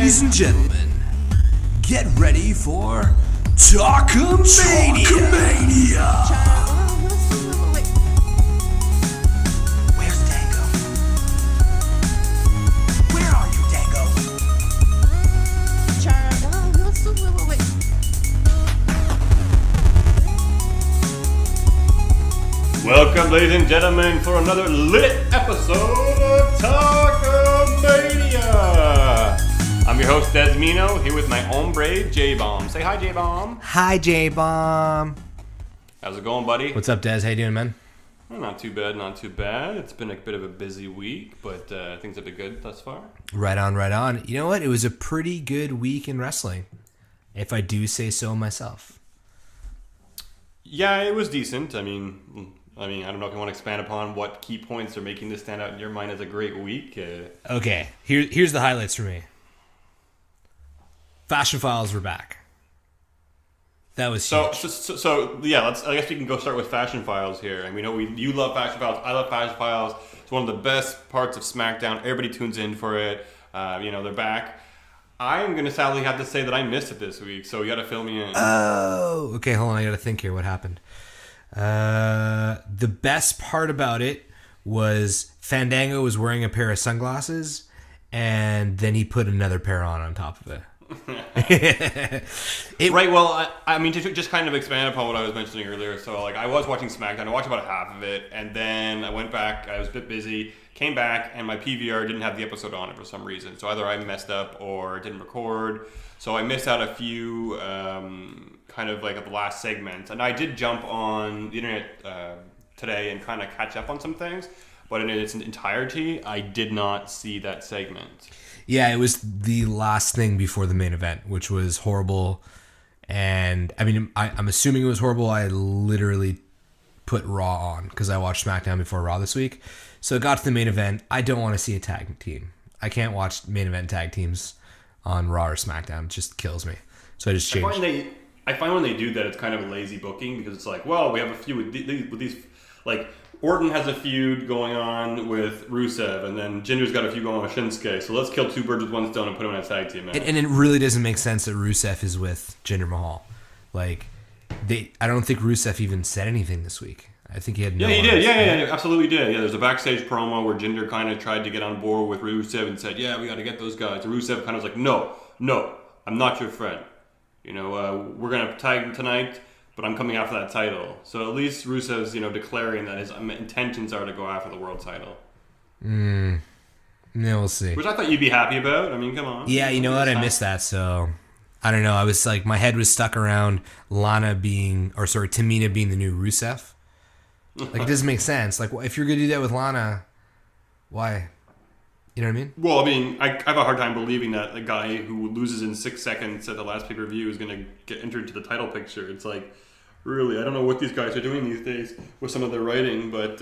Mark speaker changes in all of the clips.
Speaker 1: Ladies and gentlemen, get ready for Talkomania! Where's Dango? Where are you, Dango?
Speaker 2: Welcome, ladies and gentlemen, for another lit episode of Talkomania! I'm your host, Desmino, here with my hombre, J-Bomb. Say hi, J-Bomb.
Speaker 1: Hi, J-Bomb.
Speaker 2: How's it going, buddy?
Speaker 1: What's up, Des? How you doing, man?
Speaker 2: Well, not too bad, not too bad. It's been a bit of a busy week, but things have been good thus far.
Speaker 1: Right on, right on. You know what? It was a pretty good week in wrestling, if I do say so myself.
Speaker 2: Yeah, it was decent. I mean, I don't know if you want to expand upon what key points are making this stand out in your mind as a great week.
Speaker 1: Okay, here's the highlights for me. Fashion Files were back. That was huge.
Speaker 2: So yeah, I guess we can go start with Fashion Files here. And we know you love Fashion Files. I love Fashion Files. It's one of the best parts of SmackDown. Everybody tunes in for it. They're back. I'm going to sadly have to say that I missed it this week, so you got to fill me in.
Speaker 1: Oh, okay, hold on. I got to think here. What happened? The best part about it was Fandango was wearing a pair of sunglasses, and then he put another pair on top of it.
Speaker 2: Right, well, I mean, to just kind of expand upon what I was mentioning earlier, so, I was watching SmackDown, I watched about half of it, and then I went back, I was a bit busy, came back, and my PVR didn't have the episode on it for some reason, so either I messed up or didn't record, so I missed out a few, kind of at the last segment, and I did jump on the internet today and kind of catch up on some things, but in its entirety, I did not see that segment.
Speaker 1: Yeah, it was the last thing before the main event, which was horrible. And, I mean, I'm assuming it was horrible. I literally put Raw on because I watched SmackDown before Raw this week. So it got to the main event. I don't want to see a tag team. I can't watch main event tag teams on Raw or SmackDown. It just kills me. So I just changed.
Speaker 2: I find when they do that, it's kind of a lazy booking because it's we have a few with these Orton has a feud going on with Rusev, and then Jinder's got a feud going on with Shinsuke. So let's kill two birds with one stone and put him in a tag team match.
Speaker 1: And it really doesn't make sense that Rusev is with Jinder Mahal. I don't think Rusev even said anything this week. I think he had no.
Speaker 2: Yeah, he did. Yeah, absolutely did. Yeah, there's a backstage promo where Jinder kind of tried to get on board with Rusev and said, "Yeah, we got to get those guys." And Rusev kind of was like, "No, I'm not your friend. We're gonna tag tonight." But I'm coming after that title. So at least Rusev's, declaring that his intentions are to go after the world title.
Speaker 1: Yeah, we'll see.
Speaker 2: Which I thought you'd be happy about. I mean, come on.
Speaker 1: Yeah, you know what? I missed that, so I don't know. I was my head was stuck around Tamina being the new Rusev. It doesn't make sense. If you're going to do that with Lana, why? You know what I mean?
Speaker 2: Well, I mean, I have a hard time believing that a guy who loses in 6 seconds at the last pay-per-view is going to get entered into the title picture. It's really, I don't know what these guys are doing these days with some of their writing, but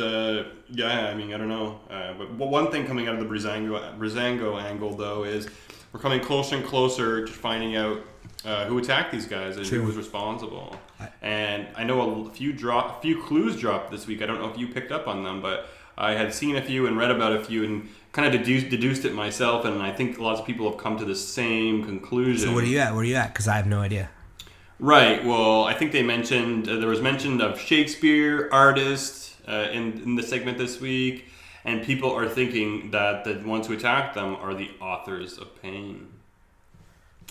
Speaker 2: yeah, I mean, I don't know. But one thing coming out of the Breezango angle, though, is we're coming closer and closer to finding out who attacked these guys and who was responsible. And I know a few clues dropped this week. I don't know if you picked up on them, but I had seen a few and read about a few and kind of deduced it myself, and I think lots of people have come to the same conclusion.
Speaker 1: So where are you at? Because I have no idea.
Speaker 2: Right. Well, I think they mentioned there was mention of Shakespeare artists in the segment this week, and people are thinking that the ones who attacked them are the authors of pain.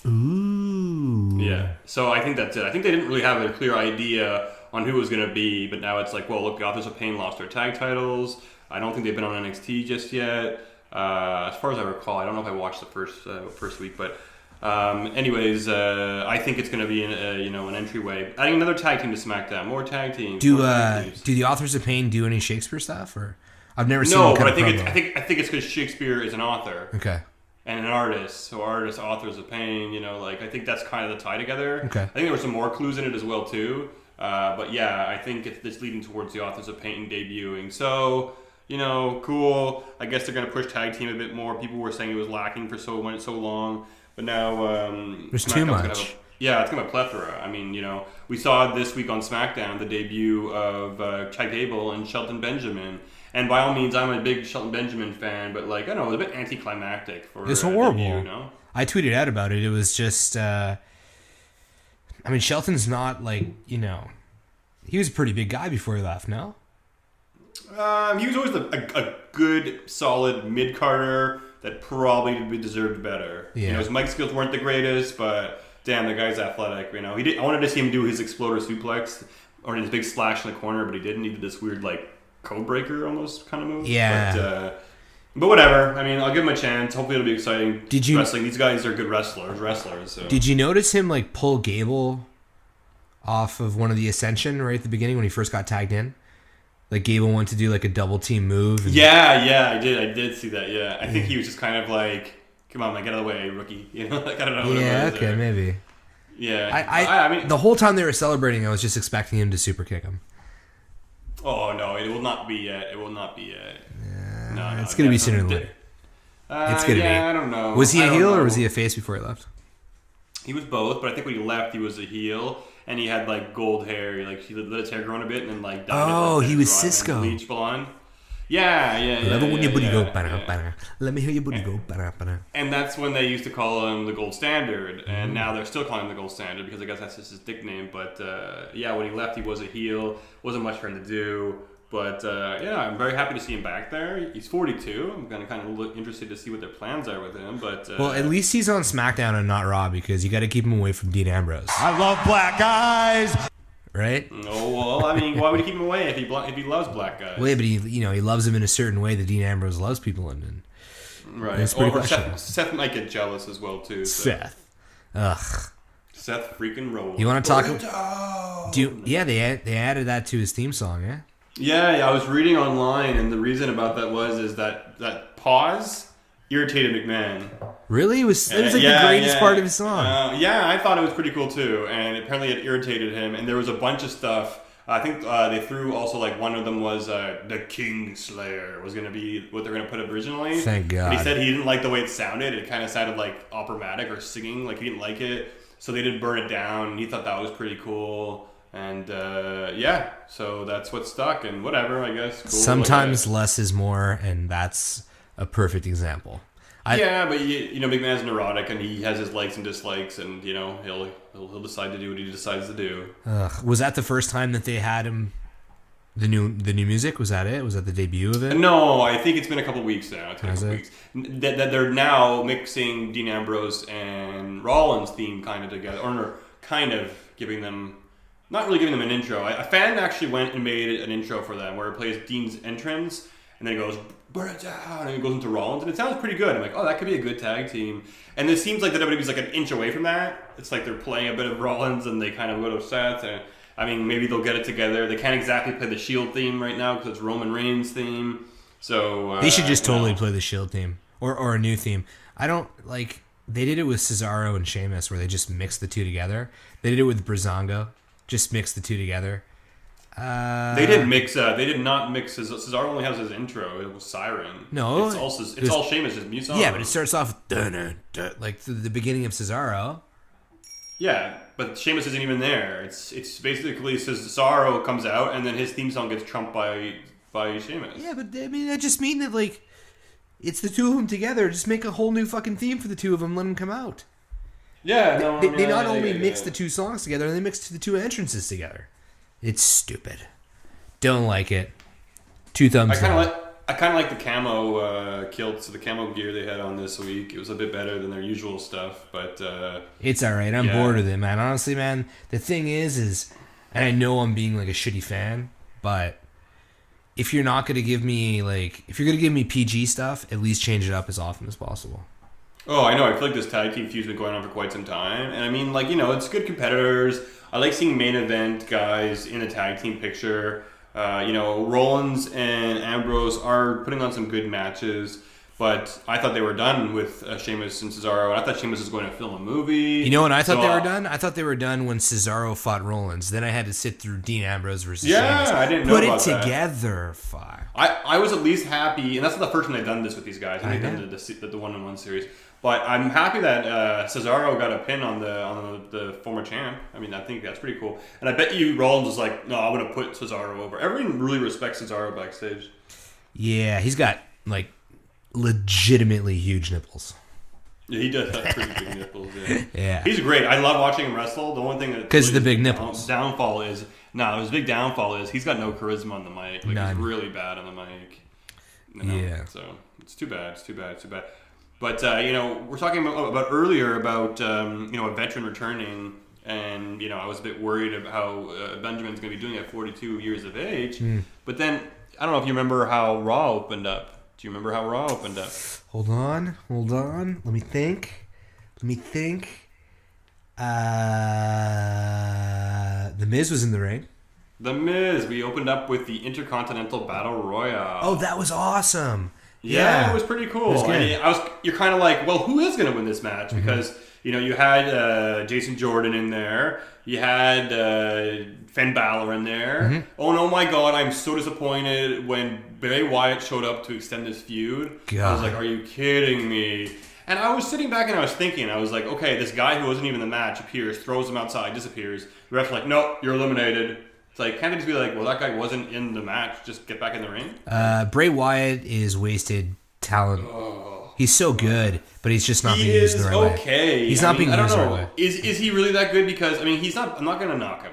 Speaker 1: Ooh.
Speaker 2: Yeah. So I think that's it. I think they didn't really have a clear idea on who it was going to be, but now it's the authors of pain lost their tag titles. I don't think they've been on NXT just yet. As far as I recall, I don't know if I watched the first week, but anyways, I think it's going to be an entryway. Adding another tag team to SmackDown, more tag teams.
Speaker 1: Do the Authors of Pain do any Shakespeare stuff, or I've never seen?
Speaker 2: No, but I think it's because Shakespeare is an author.
Speaker 1: Okay.
Speaker 2: And an artist, so authors of pain. I think that's kind of the tie together.
Speaker 1: Okay.
Speaker 2: I think there were some more clues in it as well too. But yeah, I think it's leading towards the authors of pain debuting. So. Cool. I guess they're going to push tag team a bit more. People were saying it was lacking for so long, but now
Speaker 1: there's too much.
Speaker 2: It's going to have a plethora. I mean, we saw this week on SmackDown the debut of Chad Gable and Shelton Benjamin, And by all means, I'm a big Shelton Benjamin fan, but like I don't know, it was a bit anticlimactic for
Speaker 1: it's horrible.
Speaker 2: debut, you know?
Speaker 1: I tweeted out about it. It was just, Shelton's not he was a pretty big guy before he left, no?
Speaker 2: He was always a good, solid mid-carder that probably deserved better.
Speaker 1: Yeah.
Speaker 2: His mic skills weren't the greatest, but damn, the guy's athletic. I wanted to see him do his exploder suplex or his big splash in the corner, but he didn't. He did this weird, code breaker almost kind of move.
Speaker 1: Yeah.
Speaker 2: But whatever. I'll give him a chance. Hopefully it'll be exciting. Wrestling. These guys are good wrestlers. So.
Speaker 1: Did you notice him, pull Gable off of one of the Ascension right at the beginning when he first got tagged in? Gable wanted to do a double team move.
Speaker 2: Yeah, I did see that. Yeah, I think he was just kind of "Come on, man, get out of the way, rookie." I don't know.
Speaker 1: Yeah, okay, maybe.
Speaker 2: Yeah,
Speaker 1: I mean, the whole time they were celebrating, I was just expecting him to super kick him.
Speaker 2: Oh no, it will not be yet.
Speaker 1: Yeah,
Speaker 2: no,
Speaker 1: it's gonna be sooner than later. It's gonna be.
Speaker 2: I don't know.
Speaker 1: Was he a heel or was he a face before he left?
Speaker 2: He was both, but I think when he left, he was a heel. And he had gold hair. He let his hair grow in a bit and then dyed it.
Speaker 1: Oh, he was Cisco.
Speaker 2: Bleach blonde. Yeah.
Speaker 1: Love it when your booty go banana. Let me hear your booty go banana.
Speaker 2: And that's when they used to call him the Gold Standard, and now they're still calling him the Gold Standard because I guess that's just his nickname. But when he left, he was a heel. Wasn't much for him to do. But I'm very happy to see him back there. He's 42. I'm kind of look interested to see what their plans are with him. But
Speaker 1: well, at least he's on Smackdown and not Raw because you got to keep him away from Dean Ambrose.
Speaker 3: I love black guys.
Speaker 1: Right?
Speaker 2: Oh well, why would he keep him away if he loves black guys?
Speaker 1: Well, yeah, but he loves him in a certain way that Dean Ambrose loves people in.
Speaker 2: Right.
Speaker 1: It's pretty
Speaker 2: or Seth might get jealous as well too. So.
Speaker 1: Seth. Ugh.
Speaker 2: Seth freaking Rollins.
Speaker 1: You want to talk? They added that to his theme song, yeah.
Speaker 2: Yeah, I was reading online, and the reason about that is that pause irritated McMahon.
Speaker 1: Really? It was the greatest part of his song.
Speaker 2: I thought it was pretty cool too, and apparently it irritated him. And there was a bunch of stuff. I think they threw also one of them was the King Slayer was going to be what they're going to put originally.
Speaker 1: Thank God.
Speaker 2: And he said he didn't like the way it sounded. It kind of sounded operatic or singing. He didn't like it, so they did burn it down. He thought that was pretty cool. And so that's what stuck, and whatever, I guess. Cool,
Speaker 1: sometimes less is more, and that's a perfect example.
Speaker 2: But McMahon's neurotic, and he has his likes and dislikes, and he'll decide to do what he decides to do.
Speaker 1: Was that the first time that they had him? The new music, was that it? Was that the debut of it?
Speaker 2: No, I think it's been a couple weeks now. That they're now mixing Dean Ambrose and Rollins' theme kind of together, or kind of giving them. Not really giving them an intro. A fan actually went and made an intro for them where it plays Dean's entrance and then it goes, burn it down, and it goes into Rollins, and it sounds pretty good. I'm like, oh, that could be a good tag team. And it seems like that WWE's an inch away from that. It's like they're playing a bit of Rollins and they kind of go to Seth. And, maybe they'll get it together. They can't exactly play the Shield theme right now because it's Roman Reigns' theme. So
Speaker 1: they should just totally play the Shield theme or a new theme. I don't like. They did it with Cesaro and Sheamus where they just mixed the two together. They did it with Breezango. Just mix the two together.
Speaker 2: They didn't mix. They did not mix. Cesaro only has his intro. It was Siren.
Speaker 1: No,
Speaker 2: it's all Sheamus' music.
Speaker 1: Yeah, but it starts off like the beginning of Cesaro.
Speaker 2: Yeah, but Sheamus isn't even there. It's basically Cesaro comes out and then his theme song gets trumped by Sheamus.
Speaker 1: Yeah, but I just mean that it's the two of them together. Just make a whole new fucking theme for the two of them. Let them come out.
Speaker 2: Yeah,
Speaker 1: they not only mix the two songs together, they mix the two entrances together. It's stupid. Don't like it. 2 thumbs down.
Speaker 2: I kind of like the camo kilts, the camo gear they had on this week. It was a bit better than their usual stuff, but
Speaker 1: it's all right. I'm bored with it, man. Honestly, man, the thing is, and I know I'm being a shitty fan, but if you're not going to give me if you're going to give me PG stuff, at least change it up as often as possible.
Speaker 2: Oh, I know. I feel like this tag team feud's been going on for quite some time. And it's good competitors. I like seeing main event guys in the tag team picture. Rollins and Ambrose are putting on some good matches. But I thought they were done with Sheamus and Cesaro. And I thought Sheamus was going to film a movie.
Speaker 1: You know when I thought they were done? I thought they were done when Cesaro fought Rollins. Then I had to sit through Dean Ambrose versus Sheamus.
Speaker 2: I didn't know about
Speaker 1: that. Put it together, fine.
Speaker 2: I was at least happy. And that's not the first time they've done this with these guys. They've done the one-on-one series. But I'm happy that Cesaro got a pin on the former champ. I think that's pretty cool. And I bet you Rollins was like, no, I'm going to put Cesaro over. Everyone really respects Cesaro backstage.
Speaker 1: Yeah, he's got, legitimately huge nipples.
Speaker 2: Yeah, he does have pretty big nipples. Yeah.
Speaker 1: Yeah.
Speaker 2: He's great. I love watching him wrestle. The only thing that
Speaker 1: Because of the big nipples.
Speaker 2: Downfall is his big downfall is he's got no charisma on the mic. Like
Speaker 1: None.
Speaker 2: he's really bad on the mic.
Speaker 1: Yeah.
Speaker 2: So it's too bad. But we're talking about earlier about a veteran returning, and I was a bit worried about how Benjamin's going to be doing at 42 years of age. But then I don't know if you remember how Raw opened up. Do you remember how Raw opened up?
Speaker 1: Hold on. Let me think. The Miz was in the ring.
Speaker 2: The Miz. We opened up with the Intercontinental Battle Royale.
Speaker 1: Oh, that was awesome.
Speaker 2: Yeah, it was pretty cool.
Speaker 1: It was good.
Speaker 2: You're kind of like, well, who is going to win this match? Because you had Jason Jordan in there, you had Finn Balor in there. Oh no, my God, I'm so disappointed when Bray Wyatt showed up to extend this feud.
Speaker 1: God.
Speaker 2: I was like, are you kidding me? And I was sitting back and I was thinking, I was like, okay, this guy who wasn't even in the match appears, throws him outside, disappears. The ref's like, no, you're eliminated. It's like, can't they just be like, well, that guy wasn't in the match, just get back in the ring?
Speaker 1: Bray Wyatt is wasted talent. He's so good, but he's just not being used in the right way.
Speaker 2: Okay.
Speaker 1: He's not being used the right way.
Speaker 2: Is he really that good? Because he's not. I'm not going to knock him.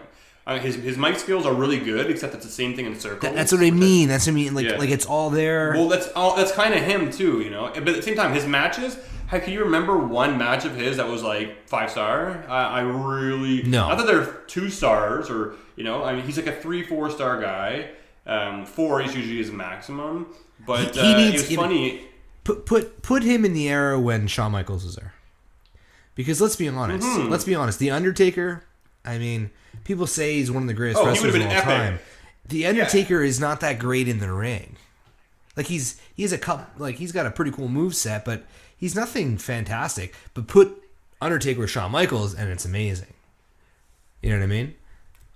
Speaker 2: His mic skills are really good, except it's the same thing in circles.
Speaker 1: That's what I mean. Like it's all there.
Speaker 2: Well, that's kind of him too, But at the same time, his matches. Can you remember one match of his that was like 5-star? I really
Speaker 1: no.
Speaker 2: Not that they're 2 stars or he's like a 3-4 star guy. 4 is usually his maximum. But
Speaker 1: he needs,
Speaker 2: it was funny.
Speaker 1: Put him in the era when Shawn Michaels was there. Because let's be honest. The Undertaker, people say he's one of the greatest wrestlers of all time. The Undertaker is not that great in the ring. Like he's got a pretty cool moveset, but he's nothing fantastic. But put Undertaker with Shawn Michaels and it's amazing. You know what I mean?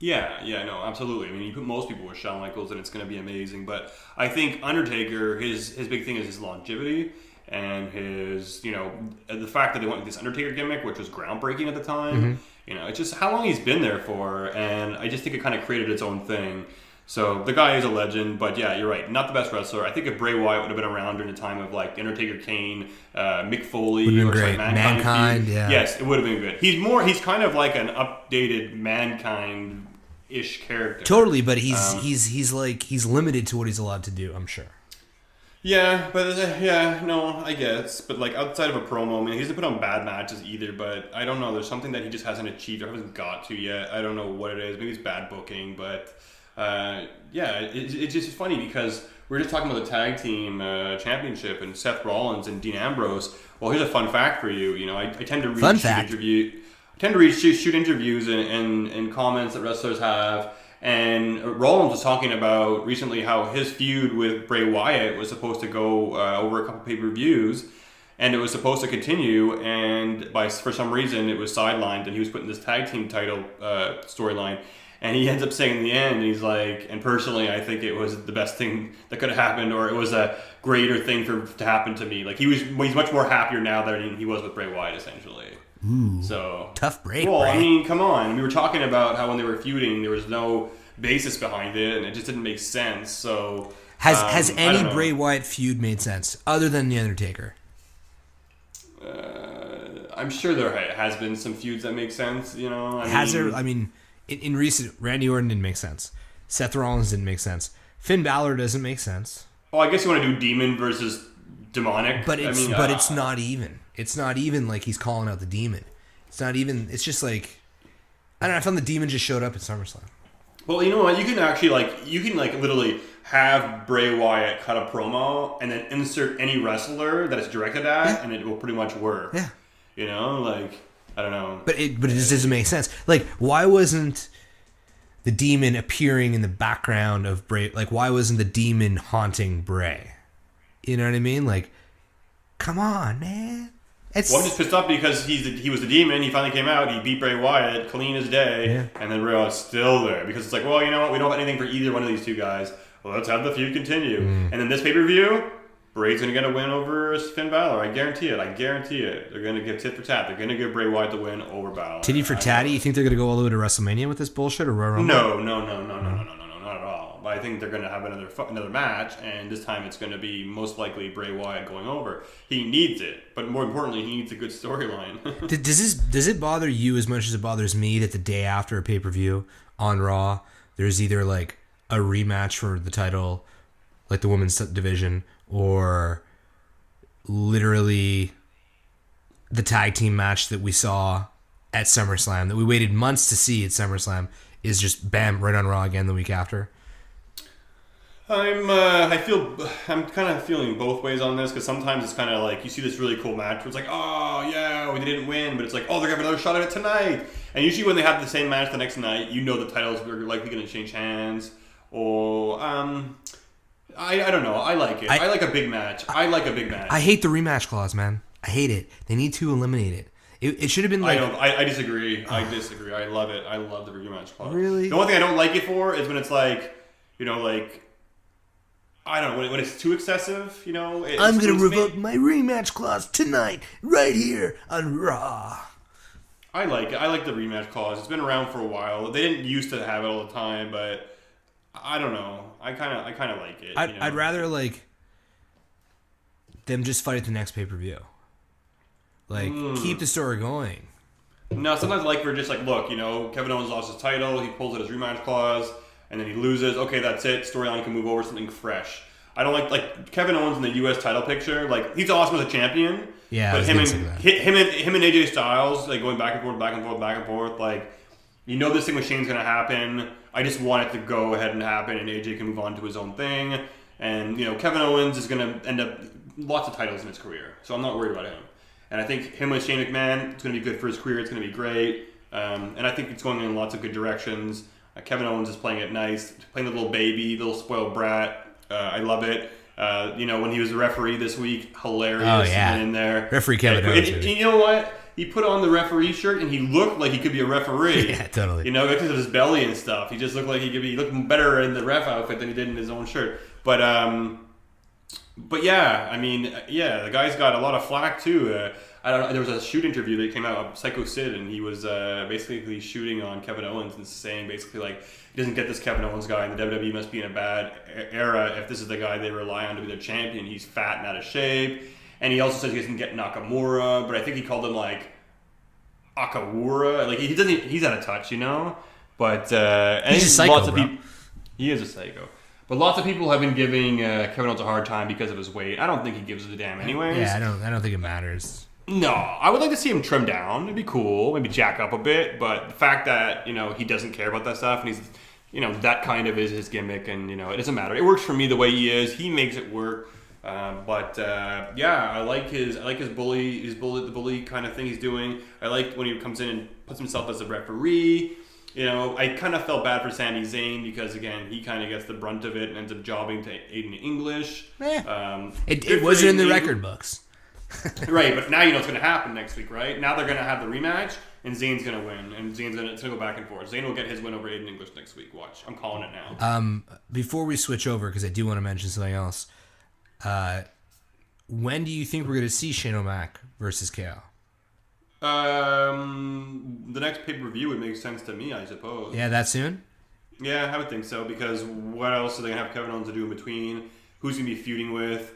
Speaker 2: Yeah, no, absolutely. You put most people with Shawn Michaels and it's going to be amazing. But I think Undertaker, his big thing is his longevity and his, the fact that they went with this Undertaker gimmick, which was groundbreaking at the time. It's just how long he's been there for. And I just think it kind of created its own thing. So the guy is a legend, but yeah, you're right. Not the best wrestler. I think if Bray Wyatt would have been around during the time of like Undertaker, Kane, Mick Foley,
Speaker 1: or great. Mankind, yeah.
Speaker 2: Yes, it would have been good. He's kind of like an updated Mankind-ish character.
Speaker 1: Totally, but he's limited to what he's allowed to do, I'm sure.
Speaker 2: Yeah, but I guess. But like outside of a promo, he doesn't put on bad matches either. But I don't know. There's something that he just hasn't achieved or hasn't got to yet. I don't know what it is. Maybe it's bad booking, but. It's just funny because we were just talking about the tag team championship and Seth Rollins and Dean Ambrose. Well, here's a fun fact for you. I tend to read shoot interviews and comments that wrestlers have. And Rollins was talking about recently how his feud with Bray Wyatt was supposed to go over a couple pay-per-views. And it was supposed to continue, and for some reason it was sidelined, and he was put in this tag team title storyline. And he ends up saying in the end, he's like, and personally, I think it was the best thing that could have happened, or it was a greater thing to happen to me. Like he's much more happier now than he was with Bray Wyatt, essentially.
Speaker 1: Ooh,
Speaker 2: so
Speaker 1: tough break.
Speaker 2: Well,
Speaker 1: Bray.
Speaker 2: Come on. We were talking about how when they were feuding, there was no basis behind it, and it just didn't make sense. So
Speaker 1: has any Bray Wyatt feud made sense other than the Undertaker?
Speaker 2: I'm sure there has been some feuds that make sense.
Speaker 1: In recent, Randy Orton didn't make sense. Seth Rollins didn't make sense. Finn Balor doesn't make sense.
Speaker 2: Oh, I guess you want to do demon versus demonic.
Speaker 1: But it's not even. It's not even like he's calling out the demon. It's not even. It's just like I don't know. I found the demon just showed up at SummerSlam.
Speaker 2: Well, you know what? You can actually literally have Bray Wyatt cut a promo and then insert any wrestler that it's directed at, and it will pretty much work.
Speaker 1: Yeah.
Speaker 2: I don't know.
Speaker 1: But it just doesn't make sense. Like, why wasn't the demon appearing in the background of Bray? Like, why wasn't the demon haunting Bray? You know what I mean? Like, come on, man.
Speaker 2: I'm just pissed off because he was the demon. He finally came out. He beat Bray Wyatt, clean as day, and then Bray Wyatt's still there because it's like, well, you know what? We don't have anything for either one of these two guys. Well, let's have the feud continue. And then this pay-per-view, Bray's going to get a win over Finn Balor. I guarantee it. They're going to give tit for tat. They're going to give Bray Wyatt the win over Balor.
Speaker 1: Titty for tatty? You think they're going to go all the way to WrestleMania with this bullshit or Royal Rumble?
Speaker 2: No, not at all. I think they're going to have another match, and this time it's going to be most likely Bray Wyatt going over. He needs it, but more importantly, he needs a good storyline.
Speaker 1: Does it bother you as much as it bothers me that the day after a pay-per-view on Raw, there's either like a rematch for the title, like the women's division, or literally the tag team match that we saw at SummerSlam, that we waited months to see at SummerSlam, is just bam, right on Raw again the week after?
Speaker 2: I'm kind of feeling both ways on this, because sometimes it's kind of like you see this really cool match where it's like, oh yeah, we didn't win, but it's like, oh, they're gonna have another shot at it tonight. And usually when they have the same match the next night, you know the titles are likely going to change hands. Or I don't know. I like it. I like a big match. I like a big match.
Speaker 1: I hate the rematch clause, man. I hate it. They need to eliminate it. It should have been like...
Speaker 2: I disagree. I disagree. I love it. I love the rematch clause.
Speaker 1: Really?
Speaker 2: The only thing I don't like it for is when it's like, you know, like... I don't know, when it's too excessive, you know...
Speaker 1: I'm going to revoke my rematch clause tonight, right here on Raw.
Speaker 2: I like it. I like the rematch clause. It's been around for a while. They didn't used to have it all the time, but... I don't know. I kind of like it.
Speaker 1: I'd rather, like... them just fight at the next pay-per-view. Like, keep the story going.
Speaker 2: No, sometimes I like for just like, look, you know, Kevin Owens lost his title, he pulls out his rematch clause, and then he loses. Okay, that's it. Storyline can move over something fresh. I don't like Kevin Owens in the U.S. title picture. Like, he's awesome as a champion.
Speaker 1: Yeah,
Speaker 2: but him and AJ Styles, like going back and forth, back and forth, back and forth. Like, you know, this thing with Shane's gonna happen. I just want it to go ahead and happen, and AJ can move on to his own thing. And you know, Kevin Owens is gonna end up lots of titles in his career, so I'm not worried about him. And I think him with Shane McMahon, it's going to be good for his career. It's going to be great. And I think it's going in lots of good directions. Kevin Owens is playing it nice, playing the little baby, little spoiled brat. I love it. You know, when he was the referee this week, hilarious.
Speaker 1: Oh, yeah.
Speaker 2: In there.
Speaker 1: Referee Kevin Owens.
Speaker 2: And you know what? He put on the referee shirt and he looked like he could be a referee.
Speaker 1: Yeah, totally.
Speaker 2: You know, because of his belly and stuff. He just looked like he could be looking better in the ref outfit than he did in his own shirt. But yeah, I mean, yeah, the guy's got a lot of flack too. I don't know. There was a shoot interview that came out of Psycho Sid, and he was basically shooting on Kevin Owens and saying basically like he doesn't get this Kevin Owens guy, and the WWE must be in a bad era if this is the guy they rely on to be their champion. He's fat and out of shape, and he also says he doesn't get Nakamura, but I think he called him like Akawura. Like he doesn't. He's out of touch, you know. But and
Speaker 1: he's a psycho,
Speaker 2: lots of
Speaker 1: bro.
Speaker 2: people. He is a psycho. But lots of people have been giving Kevin Owens a hard time because of his weight. I don't think he gives a damn anyways.
Speaker 1: Yeah, I don't think it matters.
Speaker 2: No, I would like to see him trim down. It'd be cool. Maybe jack up a bit. But the fact that, you know, he doesn't care about that stuff, and he's, you know, that kind of is his gimmick, and, you know, it doesn't matter. It works for me the way he is. He makes it work. Yeah, I like his the bully kind of thing he's doing. I like when he comes in and puts himself as a referee. You know, I kind of felt bad for Sami Zayn because, again, he kind of gets the brunt of it and ends up jobbing to Aiden English.
Speaker 1: It wasn't in the record books.
Speaker 2: Right, but now you know what's going to happen next week, right? Now they're going to have the rematch, and Zayn's going to win, and it's going to go back and forth. Zayn will get his win over Aiden English next week. Watch. I'm calling it now.
Speaker 1: Before we switch over, because I do want to mention something else, when do you think we're going to see Shane O'Mac versus KO?
Speaker 2: The next pay-per-view would make sense to me, I suppose.
Speaker 1: Yeah, that soon?
Speaker 2: Yeah, I would think so, because what else are they going to have Kevin Owens to do in between? Who's going to be feuding with?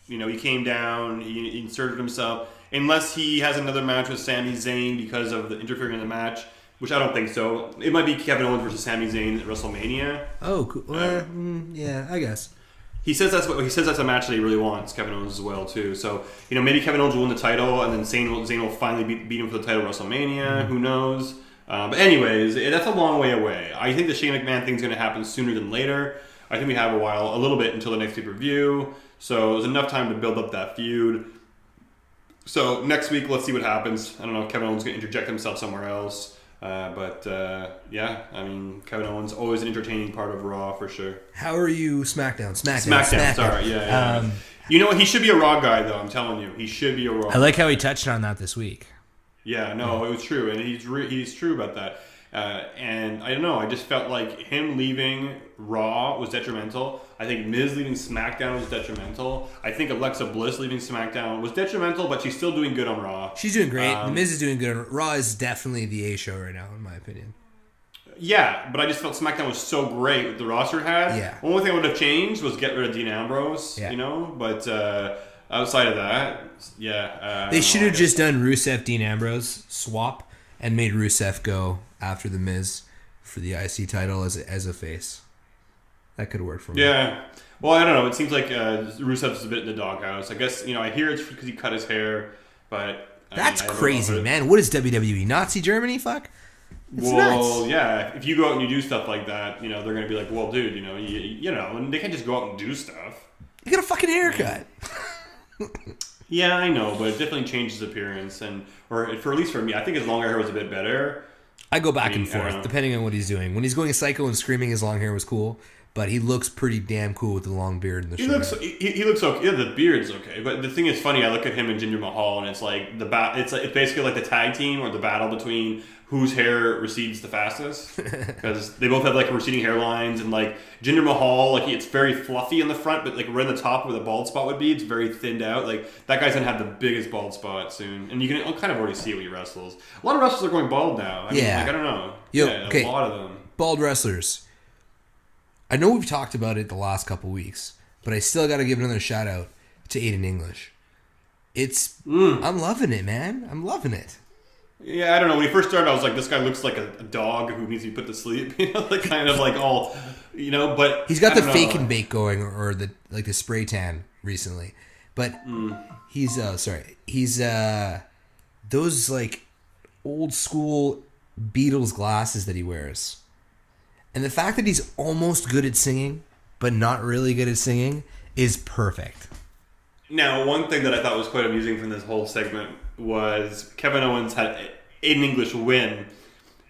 Speaker 2: You know, he came down, he inserted himself. Unless he has another match with Sami Zayn because of the interfering in the match, which I don't think so. It might be Kevin Owens versus Sami Zayn at WrestleMania.
Speaker 1: Oh, cool. Yeah, I guess.
Speaker 2: He says that's a match that he really wants, Kevin Owens as well too. So, you know, maybe Kevin Owens will win the title, and then Zayn will finally beat him for the title at WrestleMania. Mm-hmm. Who knows? But anyways, that's a long way away. I think the Shane McMahon thing's going to happen sooner than later. I think we have a little bit until the next pay-per-view. So there's enough time to build up that feud. So next week, let's see what happens. I don't know if Kevin Owens is going to interject himself somewhere else. Yeah, I mean, Kevin Owens always an entertaining part of Raw for sure.
Speaker 1: How are you, SmackDown?
Speaker 2: SmackDown. Sorry, yeah. You know what? He should be a Raw guy, though. I'm telling you, he should be a Raw.
Speaker 1: I like how he touched on that this week.
Speaker 2: Yeah, no, it was true, and he's true about that. And I don't know, I just felt like him leaving Raw was detrimental. I think Miz leaving SmackDown was detrimental. I think Alexa Bliss leaving SmackDown was detrimental, but she's still doing good on Raw.
Speaker 1: She's doing great. The Miz is doing good. Raw is definitely the A show right now, in my opinion.
Speaker 2: Yeah, but I just felt SmackDown was so great with the roster it had.
Speaker 1: Yeah.
Speaker 2: The only thing I would have changed was get rid of Dean Ambrose,
Speaker 1: Yeah.
Speaker 2: you know? But outside of that, yeah.
Speaker 1: They should have just done Rusev Dean Ambrose swap and made Rusev go after The Miz for the IC title as a face. That could have worked for me.
Speaker 2: Yeah. Well, I don't know. It seems like Rusev's a bit in the doghouse. I guess, I hear it's because he cut his hair, but...
Speaker 1: That's
Speaker 2: I don't
Speaker 1: crazy,
Speaker 2: know.
Speaker 1: man. What is WWE? Nazi Germany? Fuck? It's nuts.
Speaker 2: Yeah. If you go out and you do stuff like that, they're going to be like, well, dude, and they can't just go out and do stuff.
Speaker 1: You got a fucking haircut.
Speaker 2: Yeah, I know, but it definitely changes appearance, or at least for me, I think his longer hair was a bit better.
Speaker 1: I go back and forth, depending on what he's doing. When he's going psycho and screaming, his long hair was cool, but he looks pretty damn cool with the long beard and the shirt.
Speaker 2: He looks okay. Yeah, the beard's okay, but the thing is funny. I look at him and Jinder Mahal, and it's like it's basically like the tag team or the battle between whose hair recedes the fastest, because they both have like receding hairlines, and like Jinder Mahal, like it's very fluffy in the front, but like right in the top where the bald spot would be, it's very thinned out. Like that guy's gonna have the biggest bald spot soon, and you can kind of already see it when he wrestles. A lot of wrestlers are going bald now. I mean, I don't know. A lot of them.
Speaker 1: Bald wrestlers. I know we've talked about it the last couple weeks, but I still got to give another shout out to Aiden English. I'm loving it, man. I'm loving it.
Speaker 2: Yeah, I don't know. When he first started, I was like, this guy looks like a dog who needs to be put to sleep. Like kind of like all, but...
Speaker 1: He's got the fake and bake going, or the spray tan recently. But he's those like old school Beatles glasses that he wears. And the fact that he's almost good at singing, but not really good at singing, is perfect.
Speaker 2: Now, one thing that I thought was quite amusing from this whole segment was Kevin Owens had Aiden English win.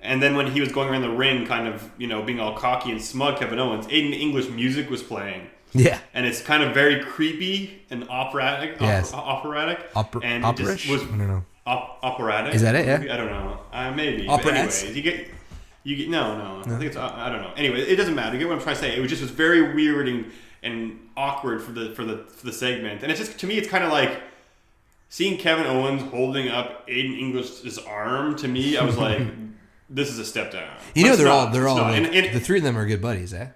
Speaker 2: And then when he was going around the ring, kind of, being all cocky and smug, Kevin Owens, Aiden English music was playing.
Speaker 1: Yeah.
Speaker 2: And it's kind of very creepy and operatic.
Speaker 1: Yes.
Speaker 2: Operatic.
Speaker 1: And operish?
Speaker 2: Was,
Speaker 1: I don't know.
Speaker 2: Operatic?
Speaker 1: Is that it? Yeah.
Speaker 2: I don't know. Maybe.
Speaker 1: Operettes?
Speaker 2: Anyways, you get no. I think it's I don't know. Anyway, it doesn't matter. You get what I'm trying to say. It was very weird and awkward for the segment. And it's just, to me, it's kind of like seeing Kevin Owens holding up Aiden English's arm. To me, I was like, this is a step down.
Speaker 1: They're all the three of them are good buddies, eh?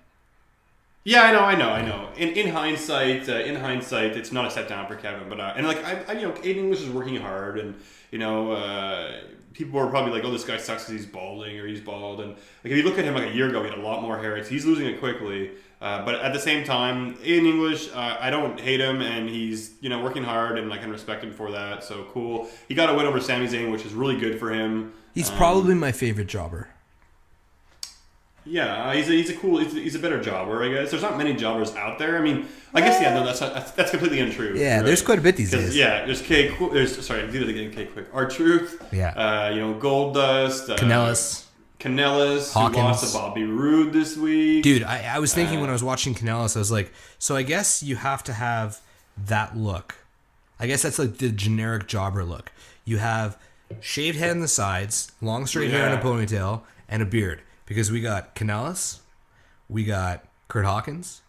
Speaker 2: Yeah, I know. In hindsight, it's not a step down for Kevin, but Aiden English is working hard, and people are probably like, oh, this guy sucks because he's balding or he's bald, and like if you look at him like a year ago, he had a lot more hair. He's losing it quickly, but at the same time, Aiden English, I don't hate him, and he's working hard, and I can respect him for that. So cool. He got a win over Sami Zayn, which is really good for him.
Speaker 1: He's probably my favorite jobber.
Speaker 2: Yeah, he's a better jobber, I guess. There's not many jobbers out there. I mean, I guess that's completely untrue.
Speaker 1: Yeah, right? There's quite a bit these days.
Speaker 2: Yeah, there's sorry, do it again, K Quick. R-Truth.
Speaker 1: Yeah.
Speaker 2: Goldust. Kanellis,
Speaker 1: Hawkins.
Speaker 2: Who lost to Bobby Roode this week.
Speaker 1: Dude, I was thinking when I was watching Kanellis, I was like, so I guess you have to have that look. I guess that's like the generic jobber look. You have shaved head on the sides, long straight hair and a ponytail, and a beard. Because we got Kanellis, we got Kurt Hawkins.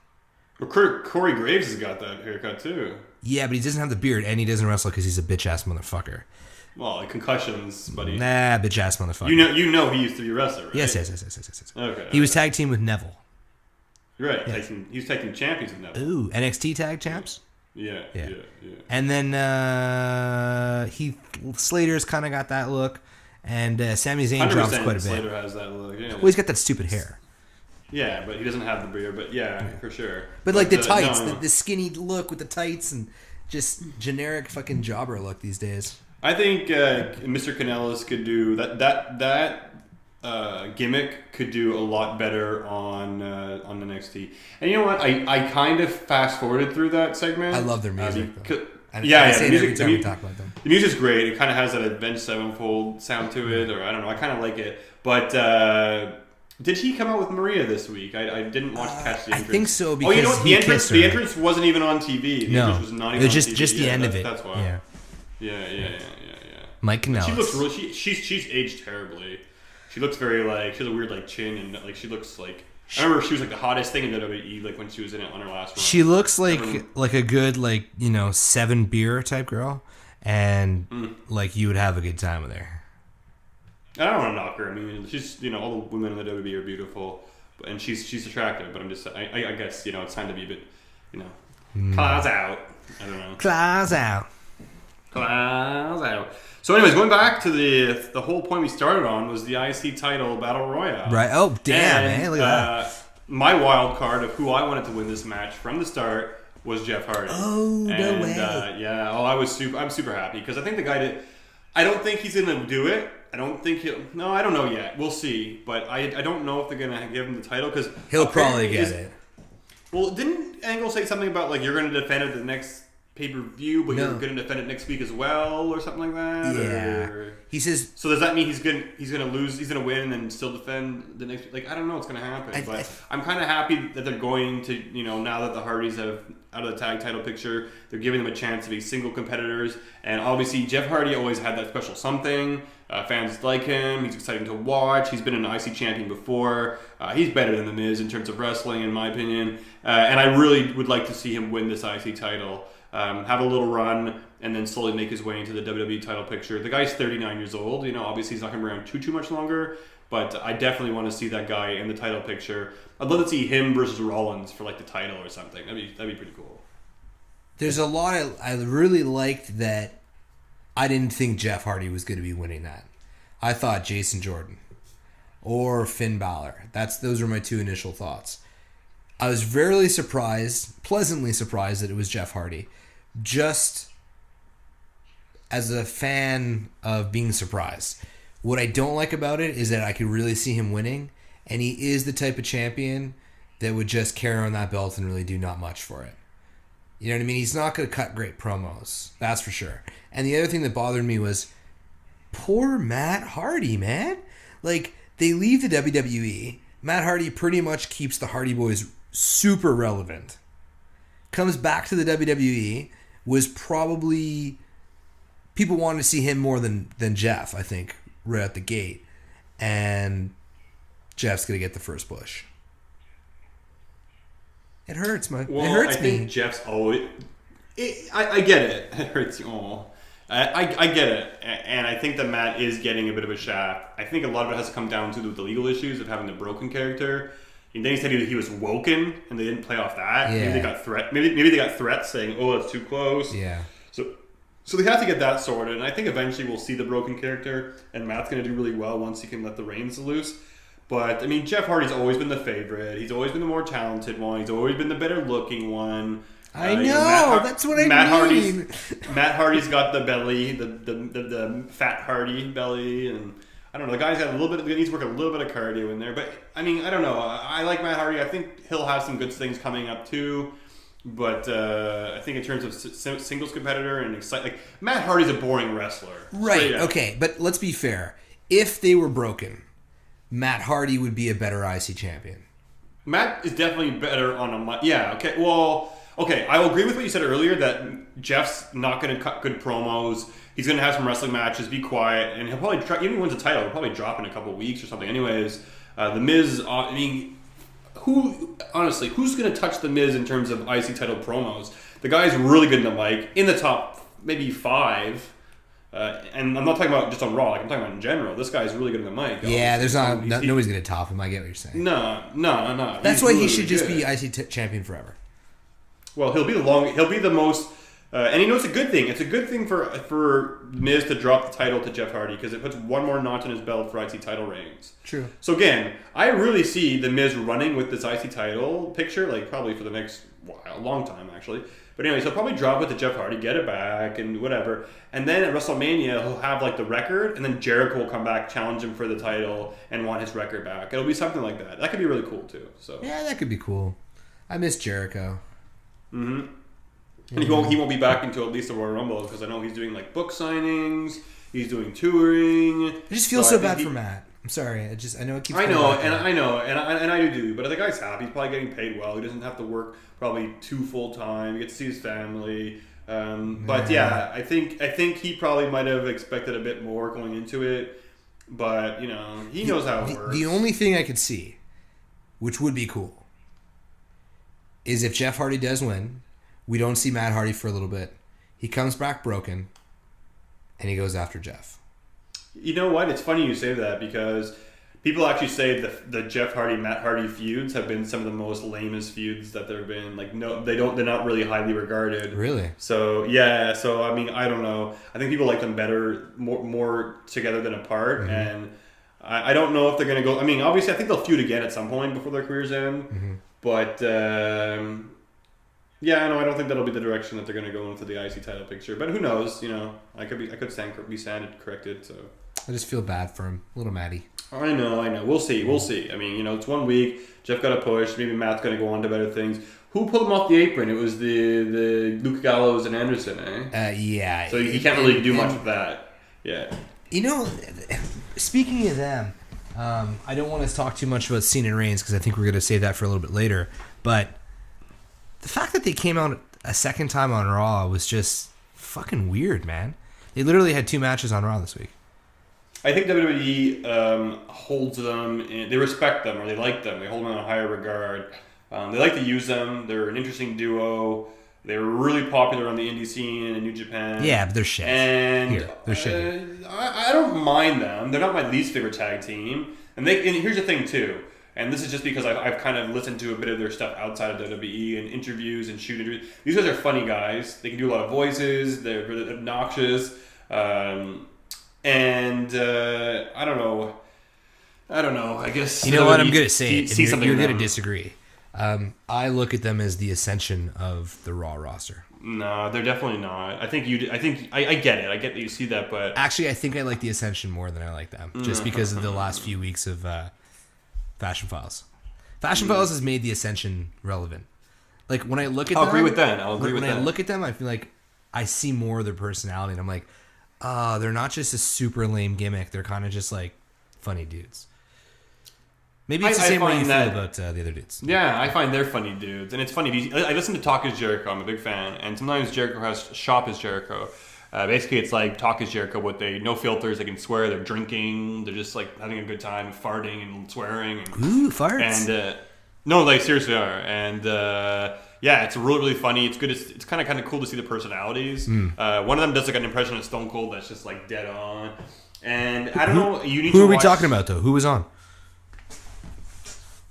Speaker 2: Well, Corey Graves has got that haircut too.
Speaker 1: Yeah, but he doesn't have the beard, and he doesn't wrestle because he's a bitch-ass motherfucker.
Speaker 2: Well, like concussions, buddy.
Speaker 1: Nah, bitch-ass motherfucker.
Speaker 2: You know he used to be a wrestler, right?
Speaker 1: Yes.
Speaker 2: Okay.
Speaker 1: He was tag team with Neville.
Speaker 2: Right.
Speaker 1: Yes.
Speaker 2: He was tag team champions with Neville.
Speaker 1: Ooh, NXT tag champs?
Speaker 2: Yeah.
Speaker 1: And then Heath Slater's kind of got that look. And Sami Zayn drops quite a bit.
Speaker 2: Slater has that look. Yeah.
Speaker 1: Well, he's got that stupid hair.
Speaker 2: Yeah, but he doesn't have the beard. But for sure.
Speaker 1: But like the tights, the skinny look with the tights, and just generic fucking jobber look these days.
Speaker 2: I think Mr. Kanellis could do that gimmick could do a lot better on NXT. And you know what? I kind of fast forwarded through that segment.
Speaker 1: I love their music.
Speaker 2: I
Speaker 1: say it every time we talk about them.
Speaker 2: The music's great. It kind of has that Avenged Sevenfold sound to it, or I don't know. I kind of like it. But did he come out with Maria this week? I didn't watch catch the entrance.
Speaker 1: I think so because
Speaker 2: the entrance wasn't even on TV. The entrance was not even on TV.
Speaker 1: Just the end of it.
Speaker 2: That's why. Yeah.
Speaker 1: Mike Kanellis.
Speaker 2: She looks really. She's aged terribly. She looks very she has a weird chin, and she looks like. I remember she was like the hottest thing in WWE when she was in it on her last run.
Speaker 1: She looks like a good 7 beer type girl, and you would have a good time with her.
Speaker 2: I don't want to knock her. I mean, she's all the women in the WWE are beautiful, and she's attractive. But I'm just I guess it's time to be a bit claws out. I don't know.
Speaker 1: Claws out.
Speaker 2: Claws out. So, anyways, going back to the whole point we started on was the IC title battle royale.
Speaker 1: Right. Oh, damn, man! Look at that.
Speaker 2: My wild card of who I wanted to win this match from the start was Jeff Hardy.
Speaker 1: Oh, no way!
Speaker 2: I'm super happy because I think the guy did. I don't think he's gonna do it. I don't think he'll. No, I don't know yet. We'll see. But I don't know if they're gonna give him the title because
Speaker 1: he'll probably get it.
Speaker 2: Well, didn't Angle say something about like you're gonna defend it the next pay-per-view, but you're going to defend it next week as well, or something like that?
Speaker 1: Yeah.
Speaker 2: Or...
Speaker 1: He says...
Speaker 2: So does that mean he's going to lose, he's going to win and then still defend the next... Like, I don't know what's going to happen, but I'm kind of happy that they're going to, now that the Hardys have out of the tag title picture, they're giving them a chance to be single competitors, and obviously Jeff Hardy always had that special something. Fans like him. He's exciting to watch. He's been an IC champion before. He's better than The Miz in terms of wrestling, in my opinion. And I really would like to see him win this IC title. Have a little run, and then slowly make his way into the WWE title picture. The guy's 39 years old. Obviously he's not going to be around too much longer, but I definitely want to see that guy in the title picture. I'd love to see him versus Rollins for like the title or something. That'd be pretty cool.
Speaker 1: There's a lot I really liked that I didn't think Jeff Hardy was going to be winning that. I thought Jason Jordan or Finn Balor. Those were my two initial thoughts. I was very surprised, pleasantly surprised that it was Jeff Hardy. Just as a fan of being surprised. What I don't like about it is that I could really see him winning, and he is the type of champion that would just carry on that belt and really do not much for it. You know what I mean? He's not going to cut great promos, that's for sure. And the other thing that bothered me was poor Matt Hardy, man. Like, they leave the WWE. Matt Hardy pretty much keeps the Hardy Boys super relevant. Comes back to the WWE, was probably... People wanted to see him more than Jeff, I think, right at the gate. And Jeff's going to get the first push. It hurts, man. It hurts me.
Speaker 2: I think Jeff's always... I get it. It hurts you all. I get it. And I think that Matt is getting a bit of a shaft. I think a lot of it has to come down to the legal issues of having the broken character. And then he said he was woken, and they didn't play off that. Yeah. Maybe they got maybe they got threats saying, "Oh, that's too close."
Speaker 1: Yeah.
Speaker 2: So they have to get that sorted, and I think eventually we'll see the broken character, and Matt's going to do really well once he can let the reins loose. But I mean, Jeff Hardy's always been the favorite. He's always been the more talented one. He's always been the better looking one.
Speaker 1: I know. That's what I mean.
Speaker 2: Matt Hardy's got the belly, the fat Hardy belly, and I don't know. The guy's got a little bit. He needs to work a little bit of cardio in there. But I mean, I don't know. I like Matt Hardy. I think he'll have some good things coming up too. But I think in terms of singles competitor and like Matt Hardy's a boring wrestler.
Speaker 1: Right. Okay. But let's be fair. If they were broken, Matt Hardy would be a better IC champion.
Speaker 2: Matt is definitely better on a... Yeah. Okay. Well... Okay, I will agree with what you said earlier that Jeff's not going to cut good promos. He's going to have some wrestling matches, be quiet, and he'll probably try, even if he wins the title, he'll probably drop in a couple of weeks or something. Anyways, The Miz, I mean, who's going to touch The Miz in terms of IC title promos? The guy's really good in the mic, in the top maybe 5. And I'm not talking about just on Raw, like I'm talking about in general. This guy's really good in the mic.
Speaker 1: Yeah, there's nobody's going to top him. I get what you're saying.
Speaker 2: No.
Speaker 1: That's why he should just be IC champion forever.
Speaker 2: Well, he'll be the most, and it's a good thing. It's a good thing for Miz to drop the title to Jeff Hardy because it puts one more notch in his belt for IC title reigns.
Speaker 1: True.
Speaker 2: So again, I really see the Miz running with this IC title picture, like probably for the next a long time actually. But anyways, he'll probably drop it to Jeff Hardy, get it back, and whatever. And then at WrestleMania, he'll have like the record, and then Jericho will come back, challenge him for the title, and want his record back. It'll be something like that. That could be really cool too. So
Speaker 1: yeah, that could be cool. I miss Jericho.
Speaker 2: Mm-hmm. And he won't be back until at least the Royal Rumble because I know he's doing like book signings, he's doing touring.
Speaker 1: I just feel so bad for Matt. I'm sorry. I know it keeps.
Speaker 2: I know, and I do. But the guy's happy. He's probably getting paid well. He doesn't have to work probably 2 full time. He gets to see his family. But yeah, I think he probably might have expected a bit more going into it. But he knows how it works.
Speaker 1: The only thing I could see, which would be cool, is if Jeff Hardy does win, we don't see Matt Hardy for a little bit. He comes back broken, and he goes after Jeff.
Speaker 2: You know what? It's funny you say that because people actually say the Jeff Hardy Matt Hardy feuds have been some of the most lamest feuds that there have been. Like no, they're not really highly regarded.
Speaker 1: Really?
Speaker 2: So yeah. So I mean, I don't know. I think people like them better, more together than apart, and I don't know if they're gonna go. I mean, obviously, I think they'll feud again at some point before their careers end, but. Yeah, no, I don't think that'll be the direction that they're going to go into the IC title picture. But who knows? You know, I could be stand corrected. So
Speaker 1: I just feel bad for him, little Matty.
Speaker 2: I know. We'll see. I mean, you know, it's 1 week. Jeff got a push. Maybe Matt's going to go on to better things. Who pulled him off the apron? It was the Luke Gallows and Anderson, eh?
Speaker 1: Yeah.
Speaker 2: So he can't really do much with that. Yeah.
Speaker 1: You know, speaking of them, I don't want to talk too much about Cena and Reigns because I think we're going to save that for a little bit later. But the fact that they came out a second time on Raw was just fucking weird, man. They literally had 2 matches on Raw this week.
Speaker 2: I think WWE holds them, they respect them, or they like them. They hold them in a higher regard. They like to use them. They're an interesting duo. They were really popular on the indie scene in New Japan.
Speaker 1: Yeah, but they're shit.
Speaker 2: And
Speaker 1: they're shit.
Speaker 2: I don't mind them. They're not my least favorite tag team. And here's the thing, too. And this is just because I've kind of listened to a bit of their stuff outside of WWE and interviews and shoot interviews. These guys are funny guys. They can do a lot of voices. They're really obnoxious. And I don't know. I guess
Speaker 1: you know what I'm gonna say. You're
Speaker 2: going
Speaker 1: gonna disagree. I look at them as the ascension of the Raw roster.
Speaker 2: No, they're definitely not. I think I get it. I get that you see that, but
Speaker 1: actually, I think I like the Ascension more than I like them, just because of the last few weeks of Fashion Files. Fashion Files has made the Ascension relevant. Like when I look at them,
Speaker 2: I'll agree with that. When
Speaker 1: I look at them, I feel like I see more of their personality, and I'm like, they're not just a super lame gimmick. They're kind of just like funny dudes. Maybe it's the same way you feel about the other dudes.
Speaker 2: Yeah, I find they're funny dudes. And it's funny, I listen to Talk is Jericho. I'm a big fan. And sometimes Jericho has Shop is Jericho. Basically, it's like Talk is Jericho, but no filters. They can swear. They're drinking. They're just like having a good time, farting and swearing. And,
Speaker 1: ooh, farts.
Speaker 2: And no, like seriously are. And yeah, it's really, really funny. It's good. It's kind of cool to see the personalities. One of them does like an impression of Stone Cold that's just like dead on. And I don't know. You need.
Speaker 1: Who are we talking about though? Who was on?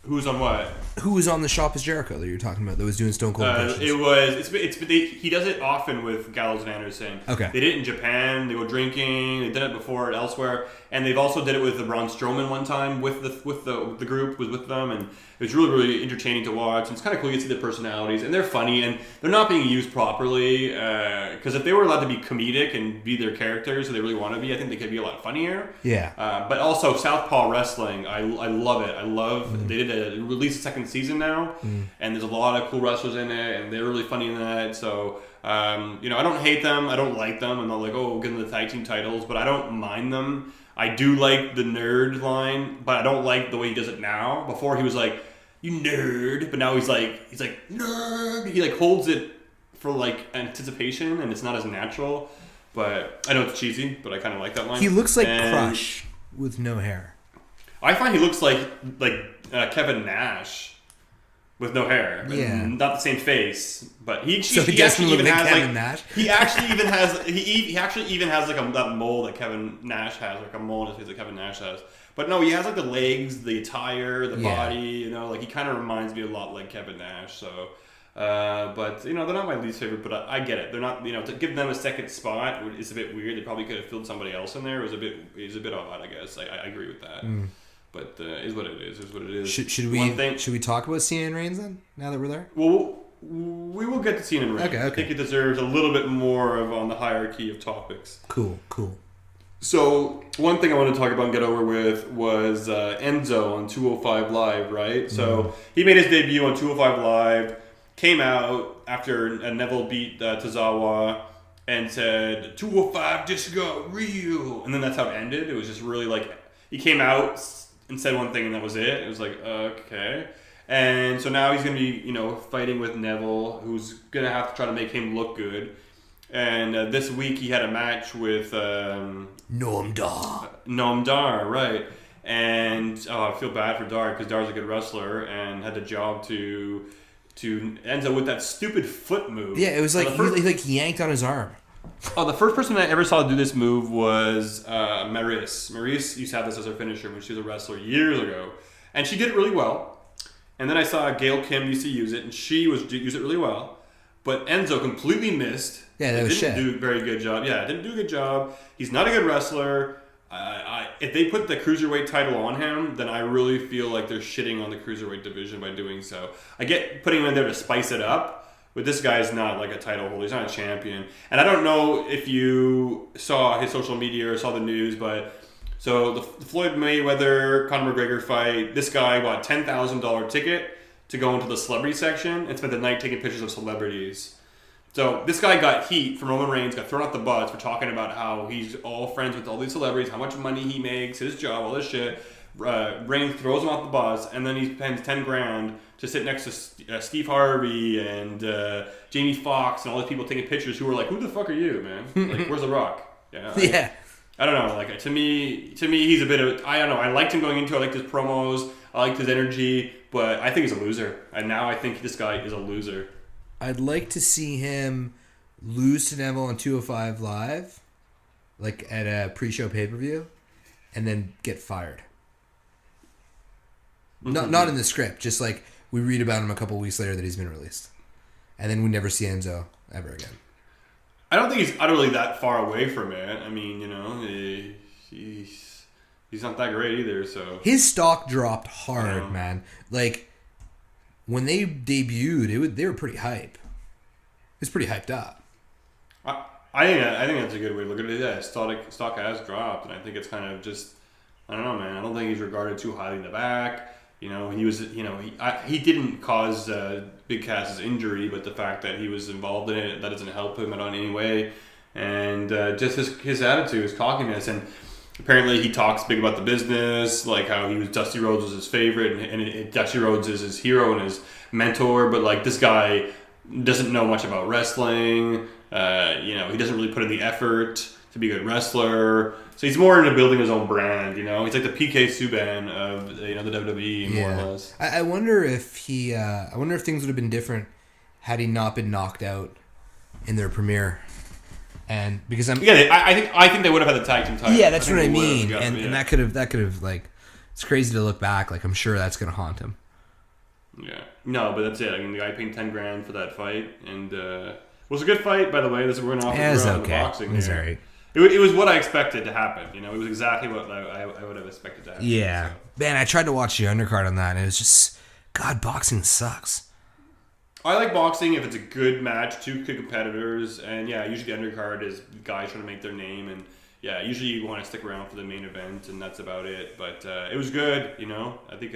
Speaker 2: Who's on what?
Speaker 1: Who was on the Shop is Jericho that you're talking about that was doing Stone Cold impressions?
Speaker 2: He does it often with Gallows and Anderson.
Speaker 1: Okay.
Speaker 2: They did it in Japan. They go drinking. They did it before elsewhere, and they've also did it with the Braun Strowman one time with the group was with them, and it was really, really entertaining to watch. And it's kind of cool to see the personalities, and they're funny, and they're not being used properly because if they were allowed to be comedic and be their characters that they really want to be, I think they could be a lot funnier.
Speaker 1: Yeah.
Speaker 2: But also Southpaw Wrestling, I love it. I love they did release a second season now, and there's a lot of cool wrestlers in it, and they're really funny in that. So I don't hate them. I don't like them. I'm not like, oh, get them the tag team titles, but I don't mind them. I do like the nerd line, but I don't like the way he does it now. Before he was like, you nerd, but now he's like nerd. He like holds it for like anticipation, and it's not as natural. But I know it's cheesy, but I kind of like that line.
Speaker 1: He looks like Crush with no hair.
Speaker 2: I find he looks like Kevin Nash with no hair.
Speaker 1: Yeah,
Speaker 2: not the same face, but he
Speaker 1: actually even has Kevin Nash.
Speaker 2: He actually even has like that mole that Kevin Nash has, like a mole in his face that Kevin Nash has. But no, he has like the legs, the attire, the body. Like he kind of reminds me a lot like Kevin Nash. So, but they're not my least favorite. But I get it. They're not. To give them a second spot is a bit weird. They probably could have filled somebody else in there. It was a bit odd, I guess. I agree with that. But is what it is. Is what it is.
Speaker 1: Should we talk about Cena and Reigns then? Now that we're there.
Speaker 2: Well, we will get to Cena and Reigns.
Speaker 1: Okay.
Speaker 2: I think it deserves a little bit more on the hierarchy of topics.
Speaker 1: Cool.
Speaker 2: So one thing I want to talk about and get over with was Enzo on 205 Live, right? So he made his debut on 205 Live, came out after Neville beat Tozawa, and said 205 just got real, and then that's how it ended. It was just really like he came out and said one thing and that was it. It was like, okay. And so now he's going to be, fighting with Neville, who's going to have to try to make him look good. And this week he had a match with
Speaker 1: Noam Dar.
Speaker 2: Noam Dar, right. And I feel bad for Dar because Dar's a good wrestler and had the job to Enzo with that stupid foot move.
Speaker 1: Yeah, it was like he yanked on his arm.
Speaker 2: Oh, the first person I ever saw do this move was Maryse. Maryse used to have this as her finisher when she was a wrestler years ago. And she did it really well. And then I saw Gail Kim used to use it, and she used it really well. But Enzo completely missed.
Speaker 1: Yeah, that was shit.
Speaker 2: Didn't do a very good job. Yeah, didn't do a good job. He's not a good wrestler. If they put the cruiserweight title on him, then I really feel like they're shitting on the cruiserweight division by doing so. I get putting him in there to spice it up, but this guy's not like a title holder. He's not a champion. And I don't know if you saw his social media or saw the news, but so the Floyd Mayweather Conor McGregor fight, this guy bought a $10,000 ticket to go into the celebrity section and spent the night taking pictures of celebrities. So this guy got heat from Roman Reigns, got thrown off the bus for talking about how he's all friends with all these celebrities, how much money he makes, his job, all this shit. Reigns throws him off the bus, and then he spends $10,000 to sit next to Steve Harvey and Jamie Foxx and all these people taking pictures who were like, "Who the fuck are you, man? Like, where's The Rock?" Yeah. I don't know. Like to me, he's a bit of. I don't know. I liked him going into it. I liked his promos. I liked his energy, but I think he's a loser. And now I think this guy is a loser.
Speaker 1: I'd like to see him lose to Neville on 205 Live, like at a pre-show pay-per-view, and then get fired. Not in the script, just like we read about him a couple weeks later that he's been released. And then we never see Enzo ever again.
Speaker 2: I don't think he's utterly that far away from it. I mean, he's not that great either, so. His
Speaker 1: stock dropped hard, man. Like, when they debuted, they were pretty hype. It was pretty hyped up.
Speaker 2: I think that's a good way to look at it. Yeah, stock has dropped, and I think it's kind of just, I don't know, man. I don't think he's regarded too highly in the back. He was, he didn't cause Big Cass's injury, but the fact that he was involved in it, that doesn't help him in any way. And just his attitude, his cockiness, and apparently he talks big about the business, like how Dusty Rhodes was his favorite, and Dusty Rhodes is his hero and his mentor. But like this guy doesn't know much about wrestling. He doesn't really put in the effort to be a good wrestler. So he's more into building his own brand, He's like the PK Subban of, the WWE, more or less. I
Speaker 1: wonder if things would have been different had he not been knocked out in their premiere. And because I
Speaker 2: think they would have had the tag team title.
Speaker 1: Yeah, that's what I mean. And that could have like, it's crazy to look back. Like, I'm sure that's going to haunt him.
Speaker 2: Yeah. No, but that's it. I mean, the guy paid $10,000 for that fight, and it was a good fight, by the way. We're going off the boxing.
Speaker 1: It was all right.
Speaker 2: It was what I expected to happen. It was exactly what I would have expected to happen.
Speaker 1: Yeah.
Speaker 2: So.
Speaker 1: Man, I tried to watch the undercard on that, and it was just, God, boxing sucks.
Speaker 2: I like boxing if it's a good match, two good competitors, and yeah, usually the undercard is guys trying to make their name, and yeah, usually you want to stick around for the main event, and that's about it. But it was good, I think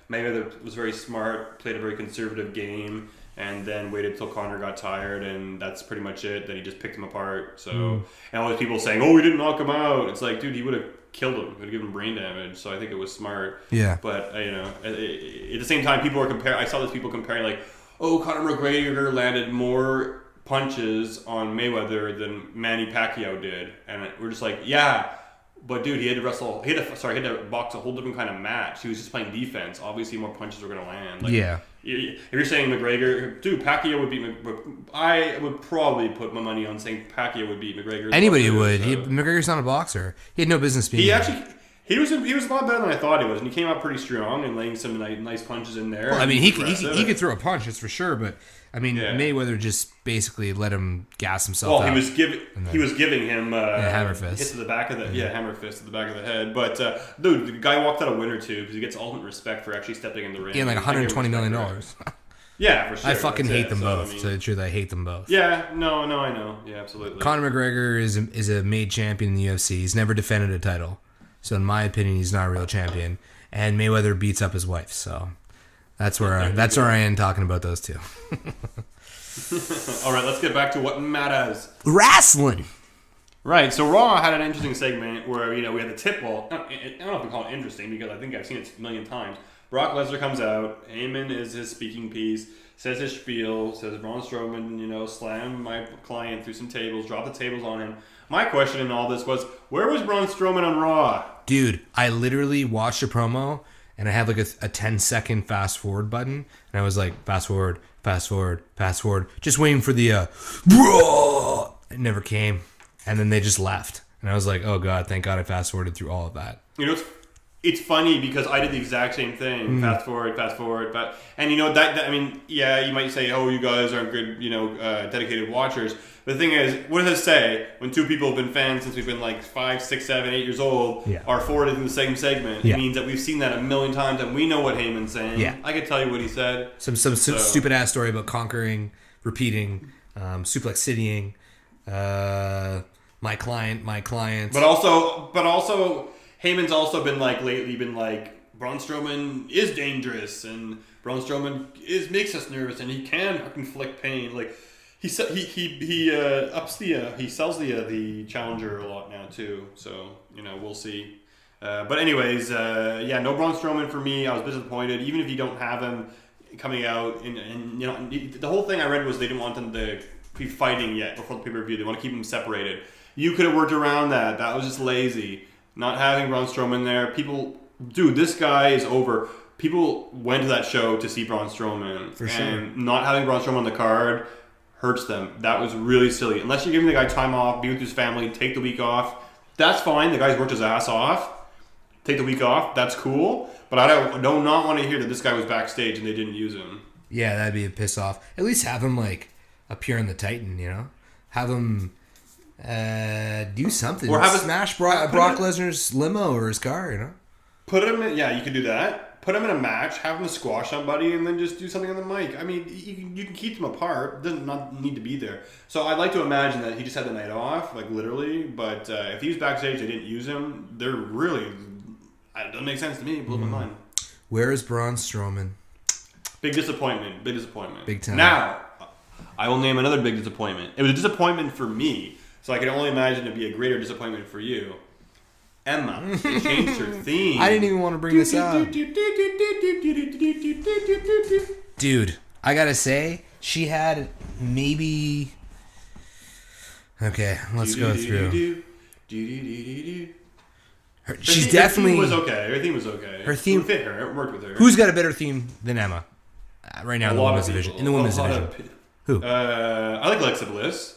Speaker 2: Mayweather was very smart, played a very conservative game, and then waited till Conor got tired, and that's pretty much it. Then he just picked him apart. So, and all these people saying, "Oh, we didn't knock him out." It's like, dude, he would have killed him. He would have given him brain damage. So I think it was smart.
Speaker 1: Yeah.
Speaker 2: But at the same time, people were comparing. I saw these people comparing, like, "Oh, Conor McGregor landed more punches on Mayweather than Manny Pacquiao did," and we're just like, yeah. But dude, he had to box a whole different kind of match. He was just playing defense. Obviously, more punches were going to land. Like,
Speaker 1: yeah.
Speaker 2: If you're saying McGregor, dude, Pacquiao would beat McGregor. I would probably put my money on saying Pacquiao would beat McGregor.
Speaker 1: Anybody would. So. McGregor's not a boxer. He had no business being.
Speaker 2: He was a lot better than I thought he was, and he came out pretty strong and laying some nice punches in there.
Speaker 1: Well, I mean, he could throw a punch, that's for sure. But I mean, Mayweather just basically let him gas himself.
Speaker 2: Well, he was giving him
Speaker 1: hammer fist
Speaker 2: hits to the back of the hammer fist to the back of the head. But dude, the guy walked out a winner too because he gets ultimate respect for actually stepping in the ring.
Speaker 1: Yeah, like $120 million.
Speaker 2: Yeah, for sure.
Speaker 1: I fucking hate them both. To tell you the truth, I hate them both.
Speaker 2: Yeah, no, I know. Yeah, absolutely.
Speaker 1: Conor McGregor is a made champion in the UFC. He's never defended a title. So in my opinion, he's not a real champion. And Mayweather beats up his wife. So that's where I am talking about those two.
Speaker 2: All right, let's get back to what matters.
Speaker 1: Wrestling.
Speaker 2: Right, so Raw had an interesting segment where, we had the tip. Well, I don't know if we call it interesting because I think I've seen it a million times. Brock Lesnar comes out. Heyman is his speaking piece. Says his spiel. Says Braun Strowman, slam my client through some tables. Drop the tables on him. My question in all this was, where was Braun Strowman on Raw?
Speaker 1: Dude, I literally watched a promo, and I had like a 10-second fast forward button, and I was like, fast forward, just waiting for the, It never came. And then they just left. And I was like, oh, God, thank God I fast-forwarded through all of that.
Speaker 2: You know, it's funny because I did the exact same thing. Fast forward. And you know, that I mean, yeah, you might say, oh, you guys aren't good, dedicated watchers. But the thing is, what does it say when two people have been fans since we've been like 5, 6, 7, 8 years old are forwarded in the same segment? It means that we've seen that a million times and we know what Heyman's saying. Yeah. I could tell you what he said.
Speaker 1: Some stupid-ass story about conquering, repeating, suplex citying, my client.
Speaker 2: But also, Heyman's also been like lately Braun Strowman is dangerous and Braun Strowman makes us nervous and he can inflict pain. Like he sells the challenger a lot now too. So we'll see. But anyways, no Braun Strowman for me. I was disappointed. Even if you don't have him coming out and the whole thing I read was they didn't want them to be fighting yet before the pay-per-view. They want to keep them separated. You could have worked around that. That was just lazy. Not having Braun Strowman there. This guy is over. People went to that show to see Braun Strowman.
Speaker 1: For sure.
Speaker 2: And not having Braun Strowman on the card hurts them. That was really silly. Unless you're giving the guy time off, be with his family, take the week off. That's fine. The guy's worked his ass off. Take the week off. That's cool. But I do not want to hear that this guy was backstage and they didn't use him.
Speaker 1: Yeah, that'd be a piss off. At least have him appear in the Titan, Have him do something.
Speaker 2: Or have a
Speaker 1: smash Brock Lesnar's limo or his car,
Speaker 2: Put him in, you could do that. Put him in a match, have him squash somebody, and then just do something on the mic. I mean, you can keep them apart. It doesn't not need to be there. So I'd like to imagine that he just had the night off, literally. But if he was backstage, they didn't use him. They're really, it doesn't make sense to me. It blew my mind.
Speaker 1: Where is Braun Strowman?
Speaker 2: Big disappointment.
Speaker 1: Big time.
Speaker 2: Now, I will name another big disappointment. It was a disappointment for me, so I can only imagine it'd be a greater disappointment for you. Emma, they changed her theme.
Speaker 1: I didn't even want to bring this up. Dude, I gotta say, she had maybe... Okay, let's go through. She's definitely...
Speaker 2: Her theme was okay.
Speaker 1: Her theme...
Speaker 2: It fit her. It worked with her.
Speaker 1: Who's got a better theme than Emma? Right now in the women's division. In the women's division. Who?
Speaker 2: I like Alexa Bliss.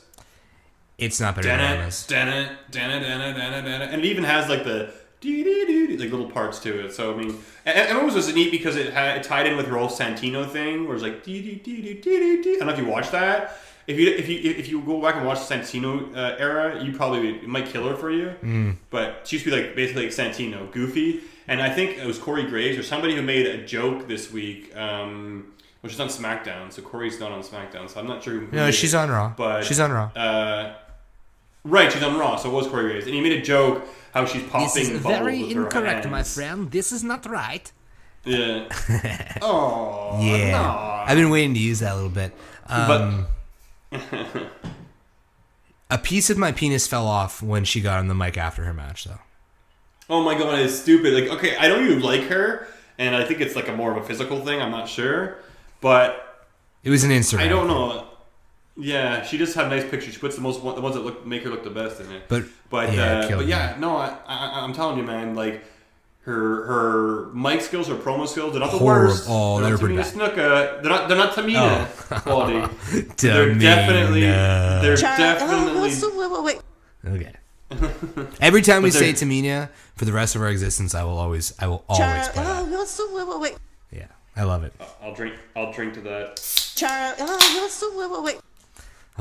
Speaker 1: It's not better than Emma's.
Speaker 2: And it even has the little parts to it. So I mean, Emma's was neat because it tied in with her old Santino thing, where it's like I don't know if you watched that. If you go back and watch the Santino era, it might kill her for you. But she used to be basically like Santino, goofy. And I think it was Corey Graves or somebody who made a joke this week. Which is on SmackDown, so Corey's not on SmackDown, so I'm not sure who.
Speaker 1: No, she's on Raw.
Speaker 2: But
Speaker 1: she's on Raw.
Speaker 2: Right, she's on Raw, so it was Corey Graves. And he made a joke how she's popping
Speaker 4: This is
Speaker 2: bubbles
Speaker 4: very
Speaker 2: with her
Speaker 4: incorrect, my
Speaker 2: hands.
Speaker 4: friend. This is not right.
Speaker 2: Yeah. Oh,
Speaker 1: yeah.
Speaker 2: no.
Speaker 1: I've been waiting to use that a little bit.
Speaker 2: But
Speaker 1: a piece of my penis fell off when she got on the mic after her match, though.
Speaker 2: Oh my god, it's stupid. Okay, I know you like her, and I think it's a more of a physical thing, I'm not sure. But
Speaker 1: it was an Instagram.
Speaker 2: I don't know. Yeah, she just had nice pictures. She puts the ones that make her look the best in it. But I'm telling you, man, her mic skills, her promo skills, they're not the worst.
Speaker 1: Oh, they're pretty bad.
Speaker 2: Snuka. They're not Tamina quality.
Speaker 1: Tamina.
Speaker 2: They're definitely.
Speaker 1: Okay. Every time we say Tamina for the rest of our existence, I will always play that. Yeah, I love it.
Speaker 2: I'll drink to that.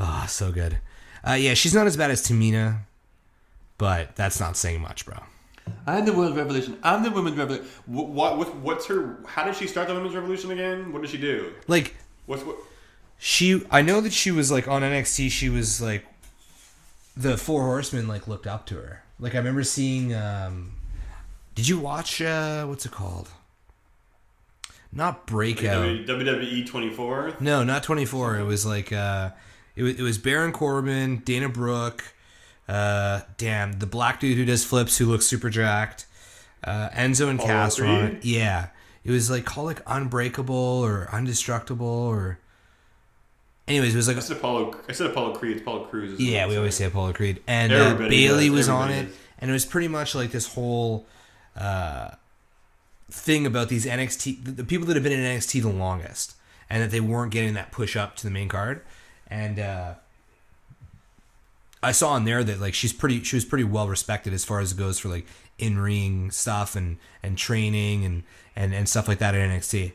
Speaker 1: Oh, so good. Yeah, she's not as bad as Tamina, but that's not saying much, bro.
Speaker 2: I'm the women's revolution. I'm the women's revolution. What's her? How did she start the women's revolution again? What did she do?
Speaker 1: What? I know that she was on NXT. She was the Four Horsemen looked up to her. I remember seeing. Did you watch what's it called? Not Breakout.
Speaker 2: WWE 24.
Speaker 1: No, not 24. It was it was Baron Corbin, Dana Brooke, the black dude who does flips who looks super jacked, Enzo and Cass were on it. Yeah, it was called Unbreakable or Undestructible or. Anyways, it was
Speaker 2: I said Apollo Creed. It's Apollo Crews.
Speaker 1: Yeah, we always say Apollo Creed, and Bailey was on it, and it was pretty much this whole thing about these NXT, the people that have been in NXT the longest, and that they weren't getting that push up to the main card. And I saw on there that like she was pretty well respected as far as it goes for like in ring stuff and training and stuff like that at NXT.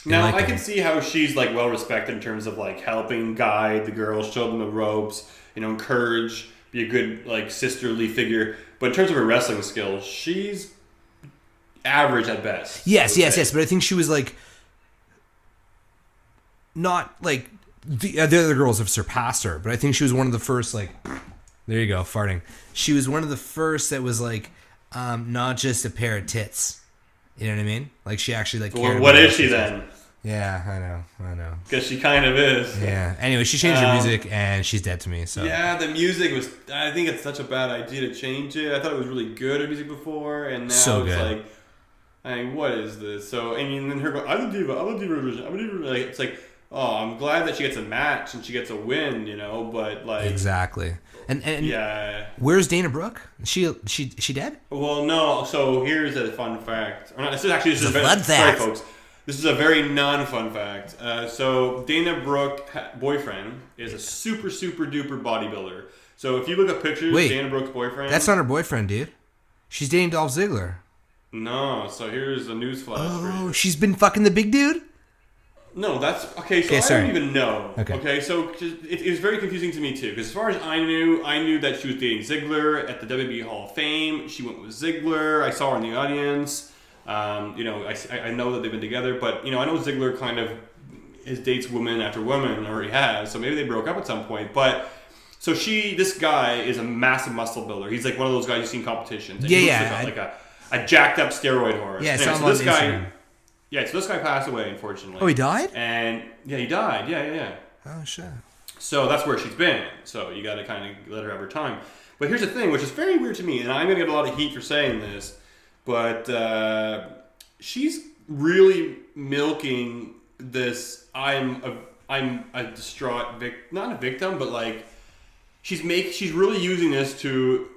Speaker 2: Now I can see how she's like well respected in terms of like helping guide the girls, show them the ropes, encourage, be a good like sisterly figure. But in terms of her wrestling skills, she's average at best.
Speaker 1: Yes. But I think she was like not like the other girls have surpassed her, but I think she was one of the first. Like, there you go, farting. She was one of the first that was like not just a pair of tits. You know what I mean? Like she actually like.
Speaker 2: Well, what is she then?
Speaker 1: Yeah, I know.
Speaker 2: Because she kind of is.
Speaker 1: Yeah. Anyway, she changed her music, and she's dead to me. So.
Speaker 2: Yeah, the music was. I think it's such a bad idea to change it. I thought it was really good her music before, and now
Speaker 1: so
Speaker 2: it's
Speaker 1: good.
Speaker 2: like, I mean, what is this? So I mean, then her go, I'm a diva version. Like, it's like, oh, I'm glad that she gets a match and she gets a win, But like
Speaker 1: exactly. And
Speaker 2: yeah.
Speaker 1: Where's Dana Brooke? She dead?
Speaker 2: Well, no. So here's a fun fact. Or not, this is actually
Speaker 1: a fun fact.
Speaker 2: Sorry, folks. This is a very non-fun fact. So Dana Brooke's boyfriend is a super duper bodybuilder. So if you look at pictures, Dana Brooke's boyfriend.
Speaker 1: That's not her boyfriend, dude. She's dating Dolph Ziggler.
Speaker 2: No. So here's a news flash.
Speaker 1: Oh, she's been fucking the big dude?
Speaker 2: No, that's okay. So I don't even know.
Speaker 1: Okay.
Speaker 2: So it was very confusing to me too, because as far as I knew that she was dating Ziggler at the WWE Hall of Fame. She went with Ziggler. I saw her in the audience. I know that they've been together, but I know Ziggler kind of dates woman after woman, or he has. So maybe they broke up at some point. But so this guy is a massive muscle builder. He's like one of those guys you see in competitions. And he looks like a jacked up steroid horse.
Speaker 1: Yeah,
Speaker 2: so this guy. Yeah, so this guy passed away, unfortunately.
Speaker 1: Oh, he died?
Speaker 2: And yeah, he died. Yeah.
Speaker 1: Oh, shit. So
Speaker 2: that's where she's been. So you got to kind of let her have her time. But here's the thing, which is very weird to me, and I'm going to get a lot of heat for saying this, but she's really milking this. I'm a distraught not a victim, but like she's really using this to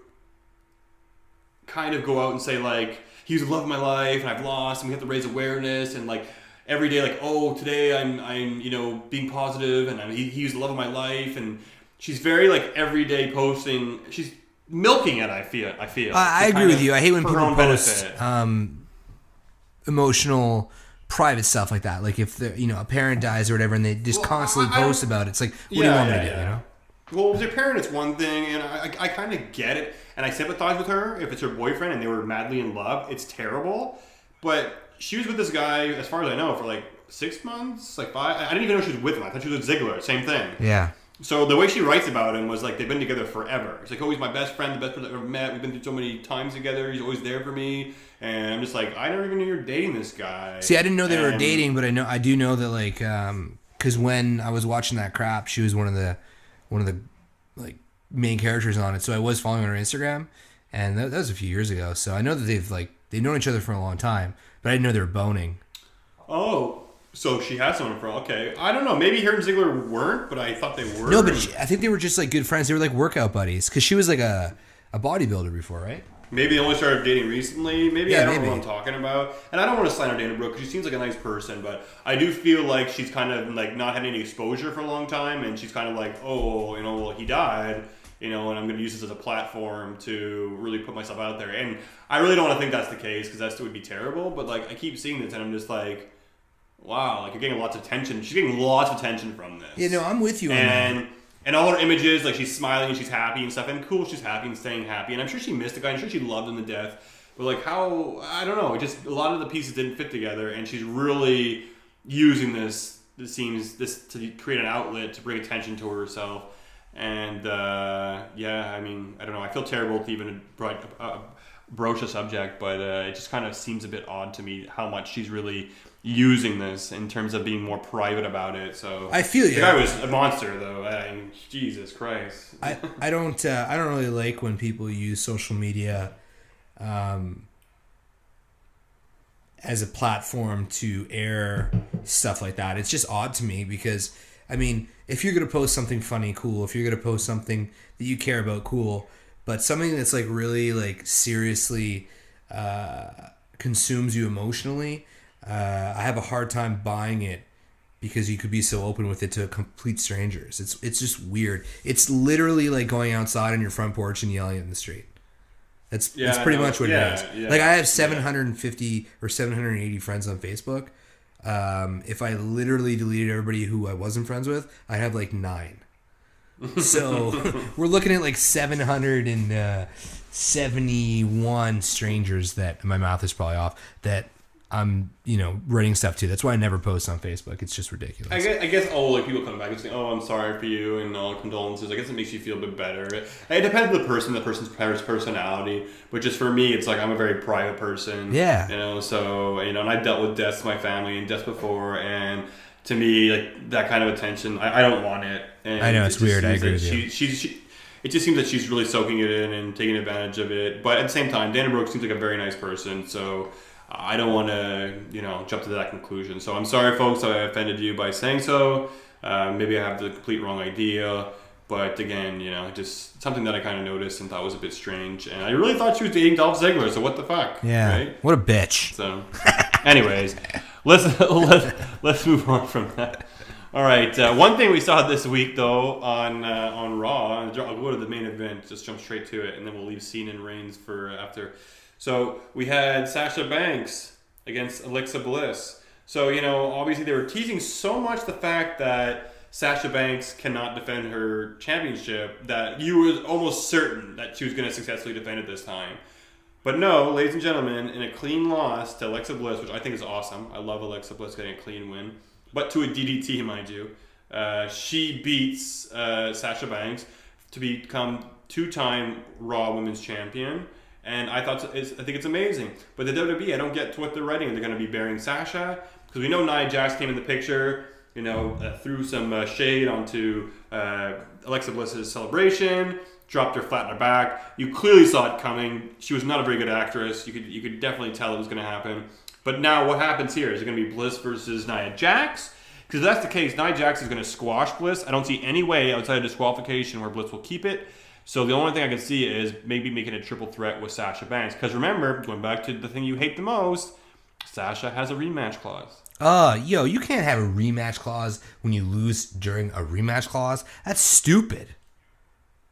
Speaker 2: kind of go out and say like, he was the love of my life, and I've lost, and we have to raise awareness, and like every day, like, oh, today I'm being positive, and he was the love of my life, and she's very like every day posting. She's milking it. I feel.
Speaker 1: I agree with you. I hate when people post emotional, private stuff like that. Like if a parent dies or whatever, and they just constantly post about it. It's like, what do you want me to do?
Speaker 2: Well, with your parent, it's one thing, and I kind of get it, and I sympathize with her. If it's her boyfriend and they were madly in love, it's terrible. But she was with this guy, as far as I know, for like 6 months, like 5. I didn't even know she was with him. I thought she was with Ziggler. Same thing.
Speaker 1: Yeah.
Speaker 2: So the way she writes about him was like they've been together forever. It's like, oh, he's my best friend, the best person I've ever met. We've been through so many times together. He's always there for me. And I'm just like, I never even knew you were dating this guy.
Speaker 1: See, I didn't know they were dating, but I do know that like, because when I was watching that crap, she was one of the like main characters on it. So I was following her on Instagram, and that was a few years ago. So I know that they've known each other for a long time, but I didn't know they were boning.
Speaker 2: Oh, so she has someone from. Okay, I don't know. Maybe her and Ziggler weren't, but I thought they were.
Speaker 1: No, but I think they were just like good friends. They were like workout buddies because she was like a bodybuilder before, right?
Speaker 2: Maybe they only started dating recently. Maybe I don't know what I'm talking about. And I don't want to slander Dana Brooke because she seems like a nice person, but I do feel like she's kind of like not had any exposure for a long time, and she's kind of like, oh, well, he died, and I'm going to use this as a platform to really put myself out there. And I really don't want to think that's the case because that would be terrible, but like I keep seeing this and I'm just like, wow, like you're getting lots of attention. She's getting lots of attention from this.
Speaker 1: Yeah, no, I'm with you on that.
Speaker 2: And all her images, like she's smiling and she's happy and stuff. And cool, she's happy and staying happy. And I'm sure she missed the guy. I'm sure she loved him to death. But like how, I don't know. Just a lot of the pieces didn't fit together. And she's really using this to create an outlet to bring attention to herself. And yeah, I mean, I don't know. I feel terrible to even broach a subject. But it just kind of seems a bit odd to me how much she's really using this in terms of being more private about it. So
Speaker 1: I feel you.
Speaker 2: The guy was a monster, though. I mean, Jesus Christ.
Speaker 1: I don't really like when people use social media as a platform to air stuff like that. It's just odd to me because I mean, if you're gonna post something funny, cool. If you're gonna post something that you care about, cool. But something that's like really like seriously consumes you emotionally. I have a hard time buying it because you could be so open with it to complete strangers. It's just weird. It's literally like going outside on your front porch and yelling in the street. That's pretty much what it is.
Speaker 2: Yeah,
Speaker 1: like I have 750 or 780 friends on Facebook. If I literally deleted everybody who I wasn't friends with, I'd have like 9. So we're looking at like 771 strangers that my mouth is probably off that I'm, writing stuff to. That's why I never post on Facebook. It's just ridiculous.
Speaker 2: I guess like people come back and say, "Oh, I'm sorry for you," and all condolences. I guess it makes you feel a bit better. It depends on the person's personality. But just for me, it's like I'm a very private person.
Speaker 1: Yeah.
Speaker 2: So and I've dealt with deaths in my family and deaths before, and to me, like that kind of attention, I don't want it. And
Speaker 1: I know it's weird. I agree with you.
Speaker 2: It just seems that she's really soaking it in and taking advantage of it. But at the same time, Dana Brooke seems like a very nice person. So I don't want to, jump to that conclusion. So I'm sorry, folks, I offended you by saying so. Maybe I have the complete wrong idea. But again, just something that I kind of noticed and thought was a bit strange. And I really thought she was dating Dolph Ziggler. So what the fuck?
Speaker 1: Yeah.
Speaker 2: Right?
Speaker 1: What a bitch.
Speaker 2: So, anyways, let's move on from that. All right. One thing we saw this week, though, on Raw, I'll go to the main event, just jump straight to it, and then we'll leave Cena and Reigns for after. So we had Sasha Banks against Alexa Bliss. So, obviously they were teasing so much the fact that Sasha Banks cannot defend her championship that you were almost certain that she was going to successfully defend it this time. But no, ladies and gentlemen, in a clean loss to Alexa Bliss, which I think is awesome. I love Alexa Bliss getting a clean win. But to a DDT, mind you. She beats Sasha Banks to become 2-time Raw Women's Champion. And I think it's amazing. But the WWE, I don't get to what they're writing. They're going to be burying Sasha. Because we know Nia Jax came in the picture, threw some shade onto Alexa Bliss's celebration, dropped her flat in her back. You clearly saw it coming. She was not a very good actress. You could definitely tell it was going to happen. But now what happens here? Is it going to be Bliss versus Nia Jax? Because if that's the case, Nia Jax is going to squash Bliss. I don't see any way outside of disqualification where Bliss will keep it. So the only thing I can see is maybe making a triple threat with Sasha Banks. Because remember, going back to the thing you hate the most, Sasha has a rematch clause.
Speaker 1: You can't have a rematch clause when you lose during a rematch clause. That's stupid.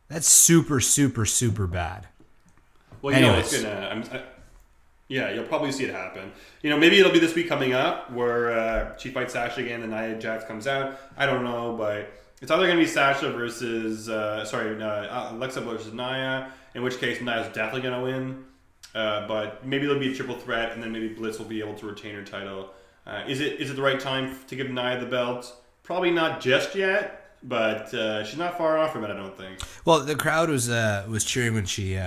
Speaker 1: That's super, super, super bad.
Speaker 2: Well, it's gonna. Yeah, you'll probably see it happen. Maybe it'll be this week coming up where she fights Sasha again and Nia Jax comes out. I don't know, but it's either going to be Sasha versus, Alexa versus Nia, in which case Nia's definitely going to win. But maybe there'll be a triple threat, and then maybe Bliss will be able to retain her title. Is it the right time to give Nia the belt? Probably not just yet, but she's not far off from it, I don't think.
Speaker 1: Well, the crowd was cheering when she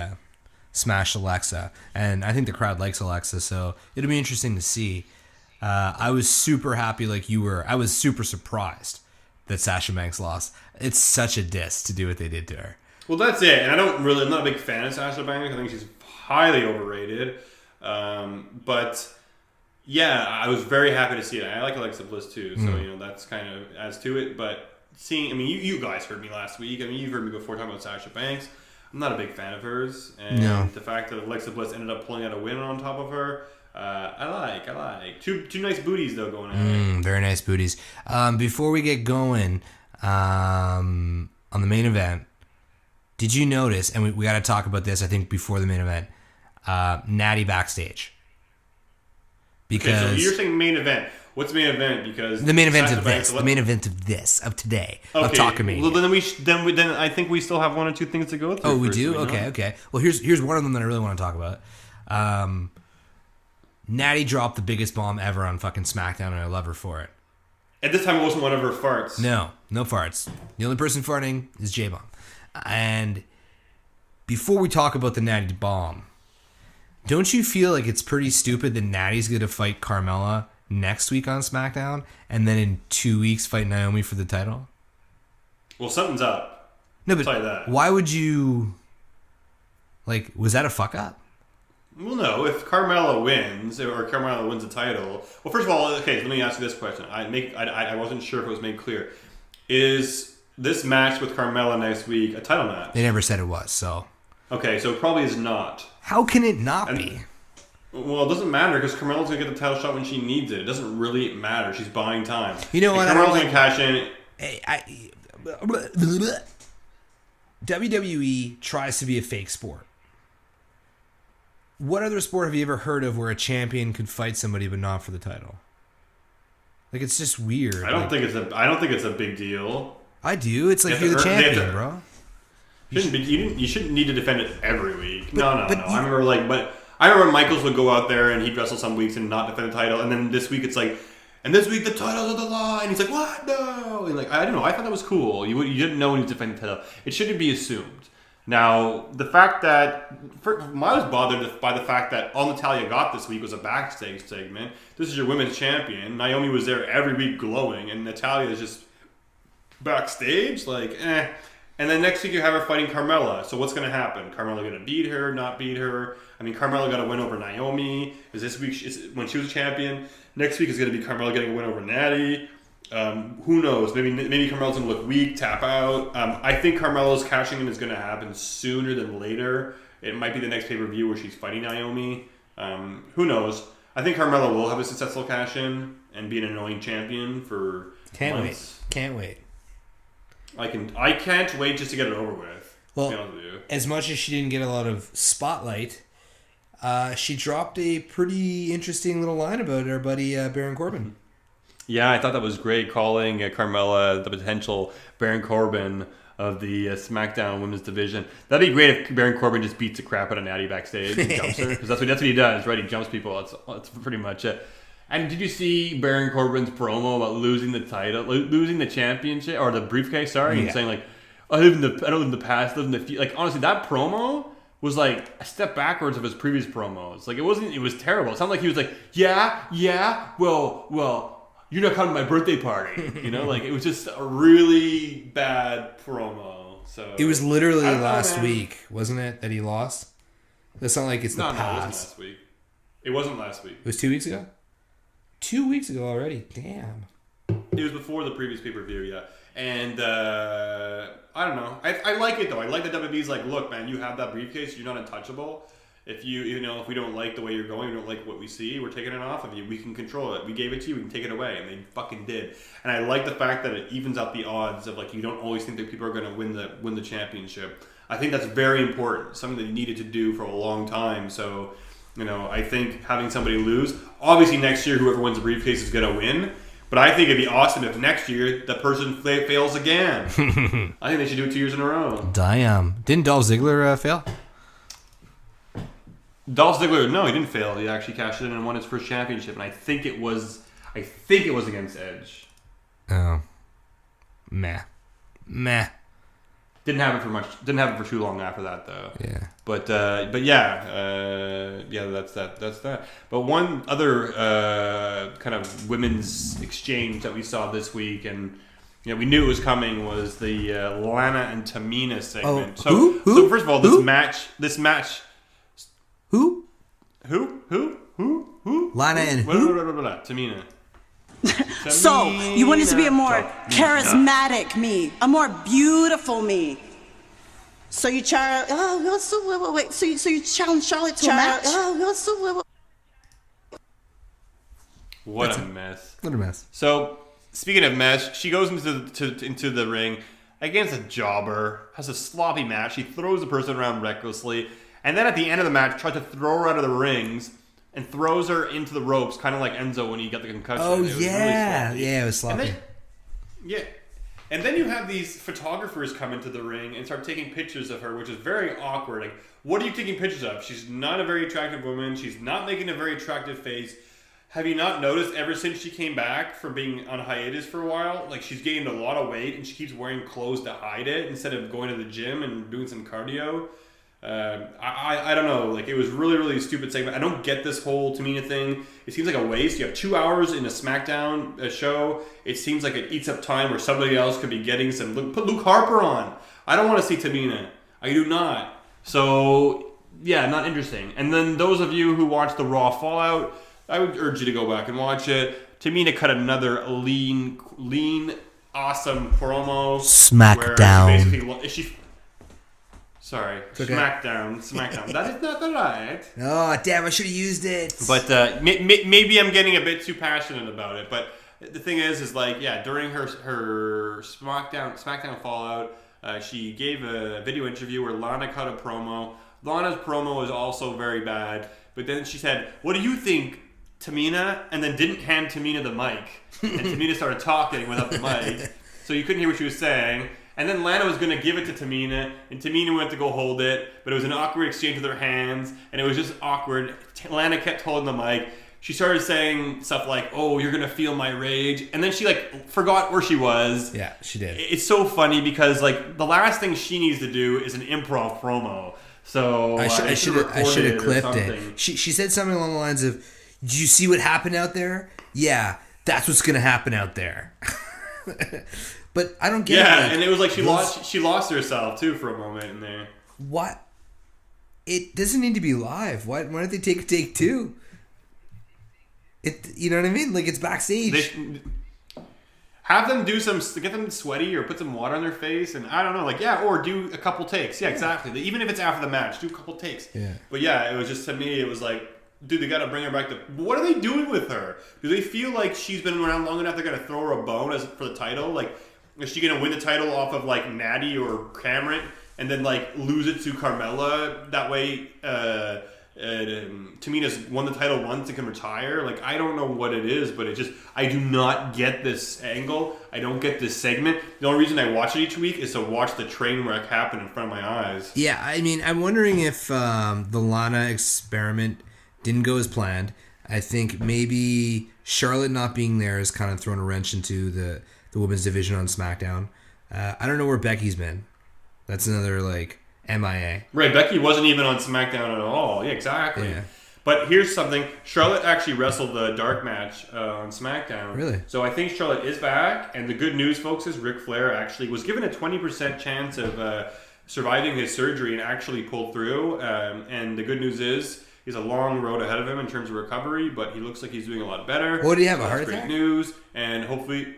Speaker 1: smashed Alexa, and I think the crowd likes Alexa, so it'll be interesting to see. I was super happy like you were. I was super surprised that Sasha Banks lost. It's such a diss to do what they did to her.
Speaker 2: Well, that's it. And I'm not a big fan of Sasha Banks. I think she's highly overrated. But yeah, I was very happy to see it. I like Alexa Bliss too, so that's kind of adds to it. But you guys heard me last week. You've heard me before talking about Sasha Banks. I'm not a big fan of hers, and the fact that Alexa Bliss ended up pulling out a win on top of her, I like. Two nice booties though going on.
Speaker 1: Very nice booties. Before we get going on the main event, did you notice? And we got to talk about this. I think before the main event, Natty backstage. Because
Speaker 2: so you're saying main event. What's the main event? Because
Speaker 1: the main event of this, of today, of Talkamania.
Speaker 2: Well, then I think we still have one or two things to go through.
Speaker 1: Oh, we do? Okay. Well, here's one of them that I really want to talk about. Natty dropped the biggest bomb ever on fucking Smackdown, and I love her for it.
Speaker 2: At this time, it wasn't one of her farts.
Speaker 1: No farts. The only person farting is J-Bomb. And before we talk about the Natty bomb, don't you feel like it's pretty stupid that Natty's going to fight Carmella next week on SmackDown, and then in 2 weeks fight Naomi for the title?
Speaker 2: Well, something's up.
Speaker 1: No, but
Speaker 2: I'll tell you that.
Speaker 1: Why would you... was that a fuck up?
Speaker 2: Well, no. If Carmella wins, or Carmella wins the title... Well, first of all, okay, let me ask you this question. I wasn't sure if it was made clear. Is this match with Carmella next week a title match?
Speaker 1: They never said it was, so...
Speaker 2: Okay, so it probably is not.
Speaker 1: How can it not be?
Speaker 2: Well, it doesn't matter because Carmella's going to get the title shot when she needs it. It doesn't really matter. She's buying time.
Speaker 1: You know what?
Speaker 2: Carmella's going to cash in.
Speaker 1: WWE tries to be a fake sport. What other sport have you ever heard of where a champion could fight somebody but not for the title? Like, it's just weird.
Speaker 2: I don't think it's a big deal.
Speaker 1: I do. It's like you're the champion, bro.
Speaker 2: You shouldn't need to defend it every week. No. I remember Michaels would go out there and he'd wrestle some weeks and not defend the title, and then this week it's like, and this week the title's on the line. He's like, what? No. And like, I don't know. I thought that was cool. You didn't know when he was defending the title. It shouldn't be assumed. Now, the fact that I was bothered by the fact that all Natalya got this week was a backstage segment. This is your women's champion. Naomi was there every week glowing, and Natalya is just backstage, like, eh. And then next week you have her fighting Carmella. So what's going to happen? Carmella going to beat her, not beat her? I mean, Carmella got a win over Naomi. Is this week when she was a champion? Next week is going to be Carmella getting a win over Natty. Who knows? Maybe Carmella's going to look weak, tap out. I think Carmella's cashing in is going to happen sooner than later. It might be the next pay-per-view where she's fighting Naomi. Who knows? I think Carmella will have a successful cash-in and be an annoying champion for months.
Speaker 1: Can't wait.
Speaker 2: I can't wait just to get it over with.
Speaker 1: Well, as much as she didn't get a lot of spotlight, she dropped a pretty interesting little line about our buddy Baron Corbin.
Speaker 2: Yeah, I thought that was great, calling Carmella the potential Baron Corbin of the SmackDown Women's Division. That'd be great if Baron Corbin just beats the crap out of Natty backstage and jumps her, because that's what he does, right? He jumps people. That's pretty much it. And did you see Baron Corbin's promo about losing the title, losing the championship, or the briefcase, and saying, like, I don't live in the past, I live in the future. Like, honestly, that promo was like a step backwards of his previous promos. Like, it was terrible. It sounded like he was like, well, you're not coming to my birthday party. Like, it was just a really bad promo. So
Speaker 1: it was literally last week, wasn't it, that he lost? That's not like it's the past.
Speaker 2: No, it wasn't last week. It wasn't last week.
Speaker 1: It was 2 weeks ago? 2 weeks ago already. Damn.
Speaker 2: It was before the previous pay-per-view, yeah. And I don't know. I like it, though. I like that WWE's like, look, man, you have that briefcase. You're not untouchable. If if we don't like the way you're going, we don't like what we see, we're taking it off of you. We can control it. We gave it to you. We can take it away. And they fucking did. And I like the fact that it evens out the odds of, like, you don't always think that people are going to win the championship. I think that's very important. Something that you needed to do for a long time. So, I think having somebody lose, obviously next year whoever wins the briefcase is going to win. But I think it'd be awesome if next year the person fails again. I think they should do it 2 years in a row.
Speaker 1: Damn. Didn't Dolph Ziggler fail?
Speaker 2: Dolph Ziggler, no, he didn't fail. He actually cashed in and won his first championship, and I think it was against Edge.
Speaker 1: Oh, meh.
Speaker 2: Didn't have it for much. Didn't have it for too long after that, though.
Speaker 1: Yeah.
Speaker 2: But that's that. But one other kind of women's exchange that we saw this week, and we knew it was coming, was the Lana and Tamina segment.
Speaker 1: Oh, who?
Speaker 2: So first of all, this match. Who?
Speaker 1: Lana and who?
Speaker 2: Tamina.
Speaker 4: So, you wanted to be a more charismatic me, a more beautiful me. So you challenge. So you challenge Charlotte to a match.
Speaker 2: What a mess!
Speaker 1: What a mess.
Speaker 2: So, speaking of mess, she goes into the ring against a jobber, has a sloppy match. She throws the person around recklessly, and then at the end of the match, tries to throw her out of the rings. And throws her into the ropes, kind of like Enzo when he got the concussion.
Speaker 1: Oh,
Speaker 2: yeah.
Speaker 1: Really it was sloppy.
Speaker 2: And then you have these photographers come into the ring and start taking pictures of her, which is very awkward. Like, what are you taking pictures of? She's not a very attractive woman. She's not making a very attractive face. Have you not noticed ever since she came back from being on hiatus for a while, like, she's gained a lot of weight and she keeps wearing clothes to hide it instead of going to the gym and doing some cardio? I don't know. Like, it was really, really stupid segment. I don't get this whole Tamina thing. It seems like a waste. You have 2 hours in a Smackdown show. It seems like it eats up time where somebody else could be getting some. Put Luke Harper on. I don't want to see Tamina. I do not. So, yeah, not interesting. And then those of you who watch the Raw Fallout, I would urge you to go back and watch it. Tamina cut another lean, awesome promo.
Speaker 1: Smackdown.
Speaker 2: Sorry.
Speaker 1: Okay.
Speaker 2: Smackdown. That is not the right.
Speaker 1: Oh, damn, I should have used it.
Speaker 2: But maybe I'm getting a bit too passionate about it. But the thing is like, yeah, during her Smackdown Fallout, she gave a video interview where Lana cut a promo. Lana's promo was also very bad. But then she said, "What do you think, Tamina?" And then didn't hand Tamina the mic. And Tamina started talking without the mic. So you couldn't hear what she was saying. And then Lana was going to give it to Tamina, and Tamina went to go hold it, but it was an awkward exchange with their hands, and it was just awkward. Lana kept holding the mic. She started saying stuff like, "Oh, you're going to feel my rage," and then she like forgot where she was.
Speaker 1: Yeah, she did.
Speaker 2: It's so funny because like the last thing she needs to do is an improv promo. So
Speaker 1: I should have clipped it. She said something along the lines of, "Did you see what happened out there? Yeah, that's what's going to happen out there." But I don't get it.
Speaker 2: Yeah, and it was like she lost herself too for a moment in there.
Speaker 1: What? It doesn't need to be live. Why don't they take take two? You know what I mean? Like, it's backstage.
Speaker 2: Have them get them sweaty or put some water on their face, and I don't know, like, yeah, or do a couple takes. Yeah, exactly. Even if it's after the match, do a couple takes.
Speaker 1: Yeah.
Speaker 2: But yeah, it was just, to me, it was like, dude, they got to bring her back to... What are they doing with her? Do they feel like she's been around long enough they're going to throw her a bone for the title? Like, is she going to win the title off of, like, Natty or Cameron and then, like, lose it to Carmella? That way, Tamina's won the title once and can retire. Like, I don't know what it is, but I do not get this angle. I don't get this segment. The only reason I watch it each week is to watch the train wreck happen in front of my eyes.
Speaker 1: Yeah, I mean, I'm wondering if the Lana experiment didn't go as planned. I think maybe Charlotte not being there has kind of thrown a wrench into the women's division on SmackDown. I don't know where Becky's been. That's another, like, MIA.
Speaker 2: Right, Becky wasn't even on SmackDown at all. Yeah, exactly. Yeah. But here's something. Charlotte actually wrestled the dark match on SmackDown.
Speaker 1: Really?
Speaker 2: So I think Charlotte is back. And the good news, folks, is Ric Flair actually was given a 20% chance of surviving his surgery and actually pulled through. And the good news is he's a long road ahead of him in terms of recovery, but he looks like he's doing a lot better.
Speaker 1: What, did he have, a heart
Speaker 2: Great
Speaker 1: attack?
Speaker 2: news. And hopefully...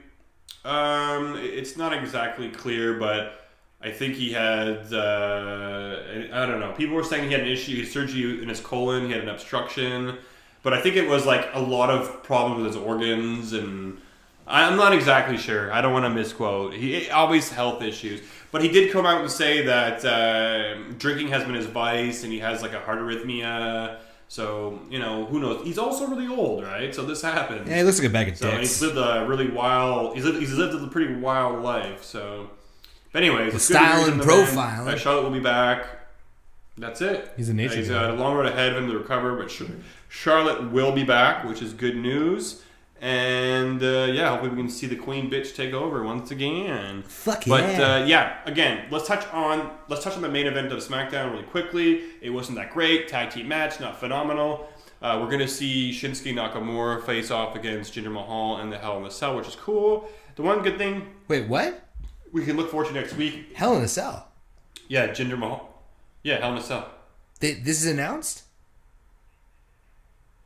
Speaker 2: it's not exactly clear, but I think he had, I don't know. People were saying he had an issue, his surgery in his colon, he had an obstruction. But I think it was like a lot of problems with his organs, and I'm not exactly sure. I don't want to misquote. He always health issues. But he did come out and say that drinking has been his vice, and he has like a heart arrhythmia. So, you know, who knows? He's also really old, right? So this happens.
Speaker 1: Yeah, he looks like a bag of dicks.
Speaker 2: So he's lived a really wild... He's lived a pretty wild life, so... But anyways...
Speaker 1: The style and profile.
Speaker 2: Charlotte will be back. That's it.
Speaker 1: He's a nature
Speaker 2: He's got a long road ahead of him to recover, but Charlotte will be back, which is good news. And, yeah, hopefully we can see the queen bitch take over once again.
Speaker 1: Fuck yeah.
Speaker 2: But, yeah, again, let's touch on the main event of SmackDown really quickly. It wasn't that great. Tag team match, not phenomenal. We're going to see Shinsuke Nakamura face off against Jinder Mahal in the Hell in a Cell, which is cool. The one good thing...
Speaker 1: Wait, what?
Speaker 2: We can look forward to next week.
Speaker 1: Hell in a Cell?
Speaker 2: Yeah, Jinder Mahal. Yeah, Hell in a Cell.
Speaker 1: This is announced?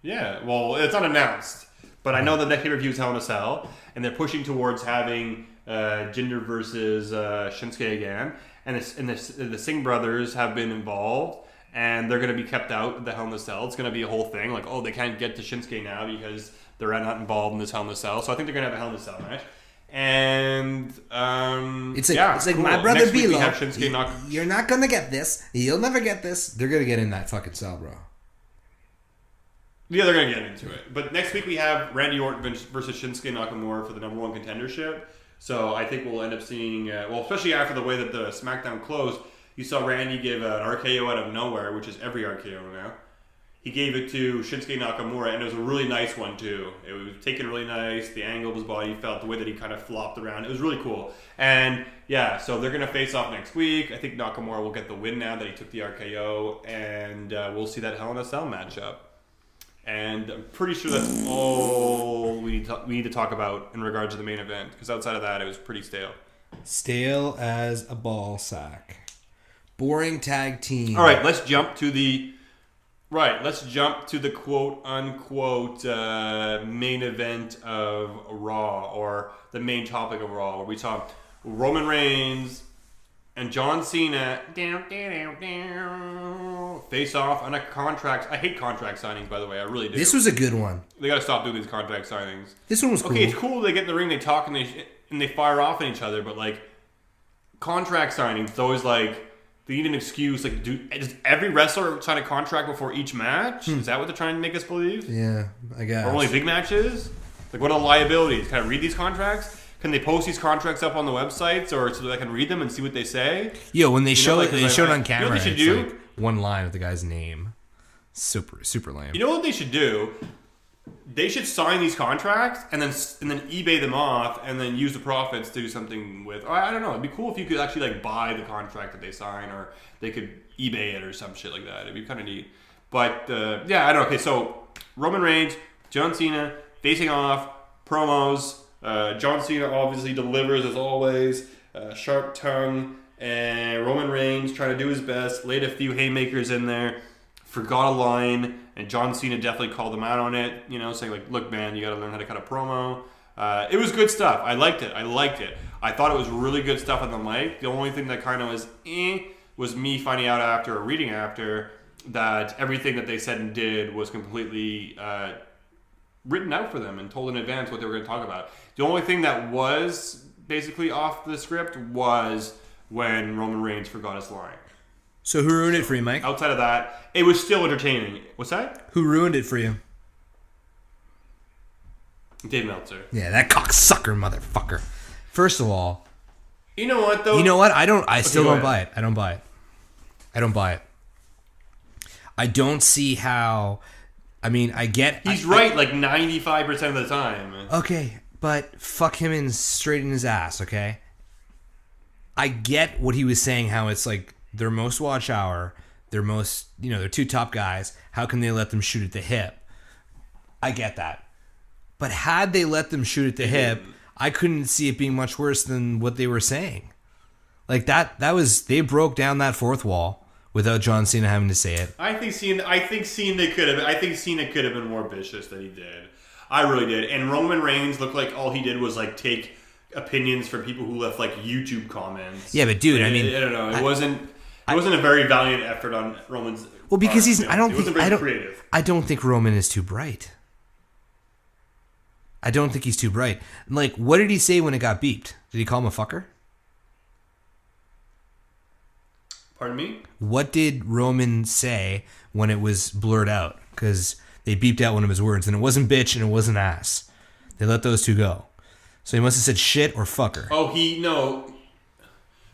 Speaker 2: Yeah, well, it's not announced. But I know the next pay-per-view is Hell in a Cell, and they're pushing towards having Jinder versus Shinsuke again. And the Singh brothers have been involved, and they're going to be kept out of the Hell in a Cell. It's going to be a whole thing, like, oh, they can't get to Shinsuke now because they're not involved in this Hell in a Cell. So I think they're going to have a Hell in a Cell match. And
Speaker 1: it's like
Speaker 2: cool.
Speaker 1: My brother
Speaker 2: Bilo.
Speaker 1: You're not going to get this. You'll never get this. They're going to get in that fucking cell, bro.
Speaker 2: Yeah, they're going to get into it. But next week we have Randy Orton versus Shinsuke Nakamura for the number one contendership. So I think we'll end up seeing, especially after the way that the SmackDown closed, you saw Randy give an RKO out of nowhere, which is every RKO now. He gave it to Shinsuke Nakamura, and it was a really nice one, too. It was taken really nice. The angle of his body felt, the way that he kind of flopped around. It was really cool. And, yeah, so they're going to face off next week. I think Nakamura will get the win now that he took the RKO, and we'll see that Hell in a Cell matchup. And I'm pretty sure that's all we need to talk about in regards to the main event. Because outside of that, it was pretty stale.
Speaker 1: Stale as a ball sack. Boring tag team.
Speaker 2: All right, let's jump to the quote unquote main event of Raw, or the main topic of Raw, where we saw Roman Reigns and John Cena face off on a contract. I hate contract signings, by the way. I really do.
Speaker 1: This was a good one.
Speaker 2: They got to stop doing these contract signings.
Speaker 1: This one was cool.
Speaker 2: Okay, it's cool. They get in the ring, they talk, and they fire off at each other. But like contract signings, it's always like they need an excuse. Like, does every wrestler sign a contract before each match? Is that what they're trying to make us believe?
Speaker 1: Yeah, I guess.
Speaker 2: Or only big matches? Like, what are the liabilities? Can I read these contracts? Can they post these contracts up on the websites, or so that I can read them and see what they say?
Speaker 1: Yo, when they show it, they show it on
Speaker 2: you know
Speaker 1: camera.
Speaker 2: what they should
Speaker 1: it's
Speaker 2: do?
Speaker 1: like one line of the guy's name. Super lame.
Speaker 2: You know what they should do? They should sign these contracts and then eBay them off and then use the profits to do something with. Or I don't know. It'd be cool if you could actually like buy the contract that they sign, or they could eBay it or some shit like that. It'd be kind of neat. But yeah, I don't know. Okay, so Roman Reigns, John Cena facing off, promos. John Cena obviously delivers as always, sharp tongue, and Roman Reigns trying to do his best, laid a few haymakers in there, forgot a line, and John Cena definitely called him out on it, you know, saying like, look man, you got to learn how to cut a promo. It was good stuff. I liked it. I thought it was really good stuff on the mic. The only thing that kind of was me finding out after, or reading after, that everything that they said and did was completely written out for them and told in advance what they were going to talk about. The only thing that was basically off the script was when Roman Reigns forgot his line.
Speaker 1: So who ruined it for you, Mike?
Speaker 2: Outside of that, it was still entertaining. What's that?
Speaker 1: Who ruined it for you?
Speaker 2: Dave Meltzer.
Speaker 1: Yeah, that cocksucker motherfucker. First of all,
Speaker 2: you know what though?
Speaker 1: You know what? I still don't
Speaker 2: ahead.
Speaker 1: buy it. I don't buy it. I don't see how. I mean, I get
Speaker 2: he's right like 95% of the time.
Speaker 1: Okay, but fuck him in straight in his ass, okay? I get what he was saying, how it's like their most watch hour, their most, they're two top guys. How can they let them shoot at the hip? I get that. But had they let them shoot at the hip, I couldn't see it being much worse than what they were saying. Like they broke down that fourth wall without John Cena having to say it. I think Cena could have been more vicious than he did. I really did. And Roman Reigns looked like all he did was like take opinions from people who left like YouTube comments. Yeah, but dude,
Speaker 2: I don't know. It wasn't a very valiant effort on Roman's.
Speaker 1: Well, because
Speaker 2: I
Speaker 1: don't think Roman is too bright. I don't think he's too bright. Like, what did he say when it got beeped? Did he call him a fucker?
Speaker 2: Pardon me?
Speaker 1: What did Roman say when it was blurred out? Because they beeped out one of his words, and it wasn't bitch and it wasn't ass. They let those two go. So he must have said shit or fucker.
Speaker 2: Oh,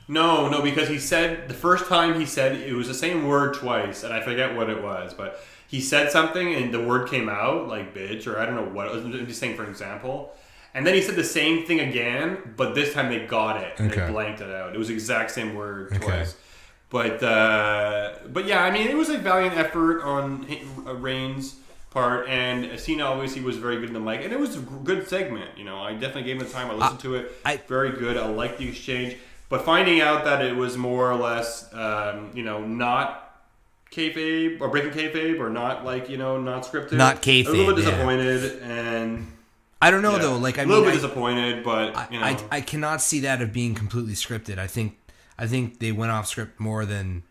Speaker 2: No, because he said, the first time he said, it was the same word twice, and I forget what it was, but he said something and the word came out, like bitch, or I don't know what, I'm just saying for an example. And then he said the same thing again, but this time they got it, and they blanked it out. It was the exact same word twice. But yeah, I mean, it was a valiant effort on Reigns' part, and Cena obviously was very good in the mic, and it was a good segment. I definitely gave him the time. I listened to it. Very good. I liked the exchange. But finding out that it was more or less, not kayfabe or breaking kayfabe or not not scripted.
Speaker 1: Not kayfabe.
Speaker 2: A little bit disappointed, and
Speaker 1: I don't know though. Like,
Speaker 2: a little bit disappointed, but
Speaker 1: I cannot see that of being completely scripted. I think they went off script more than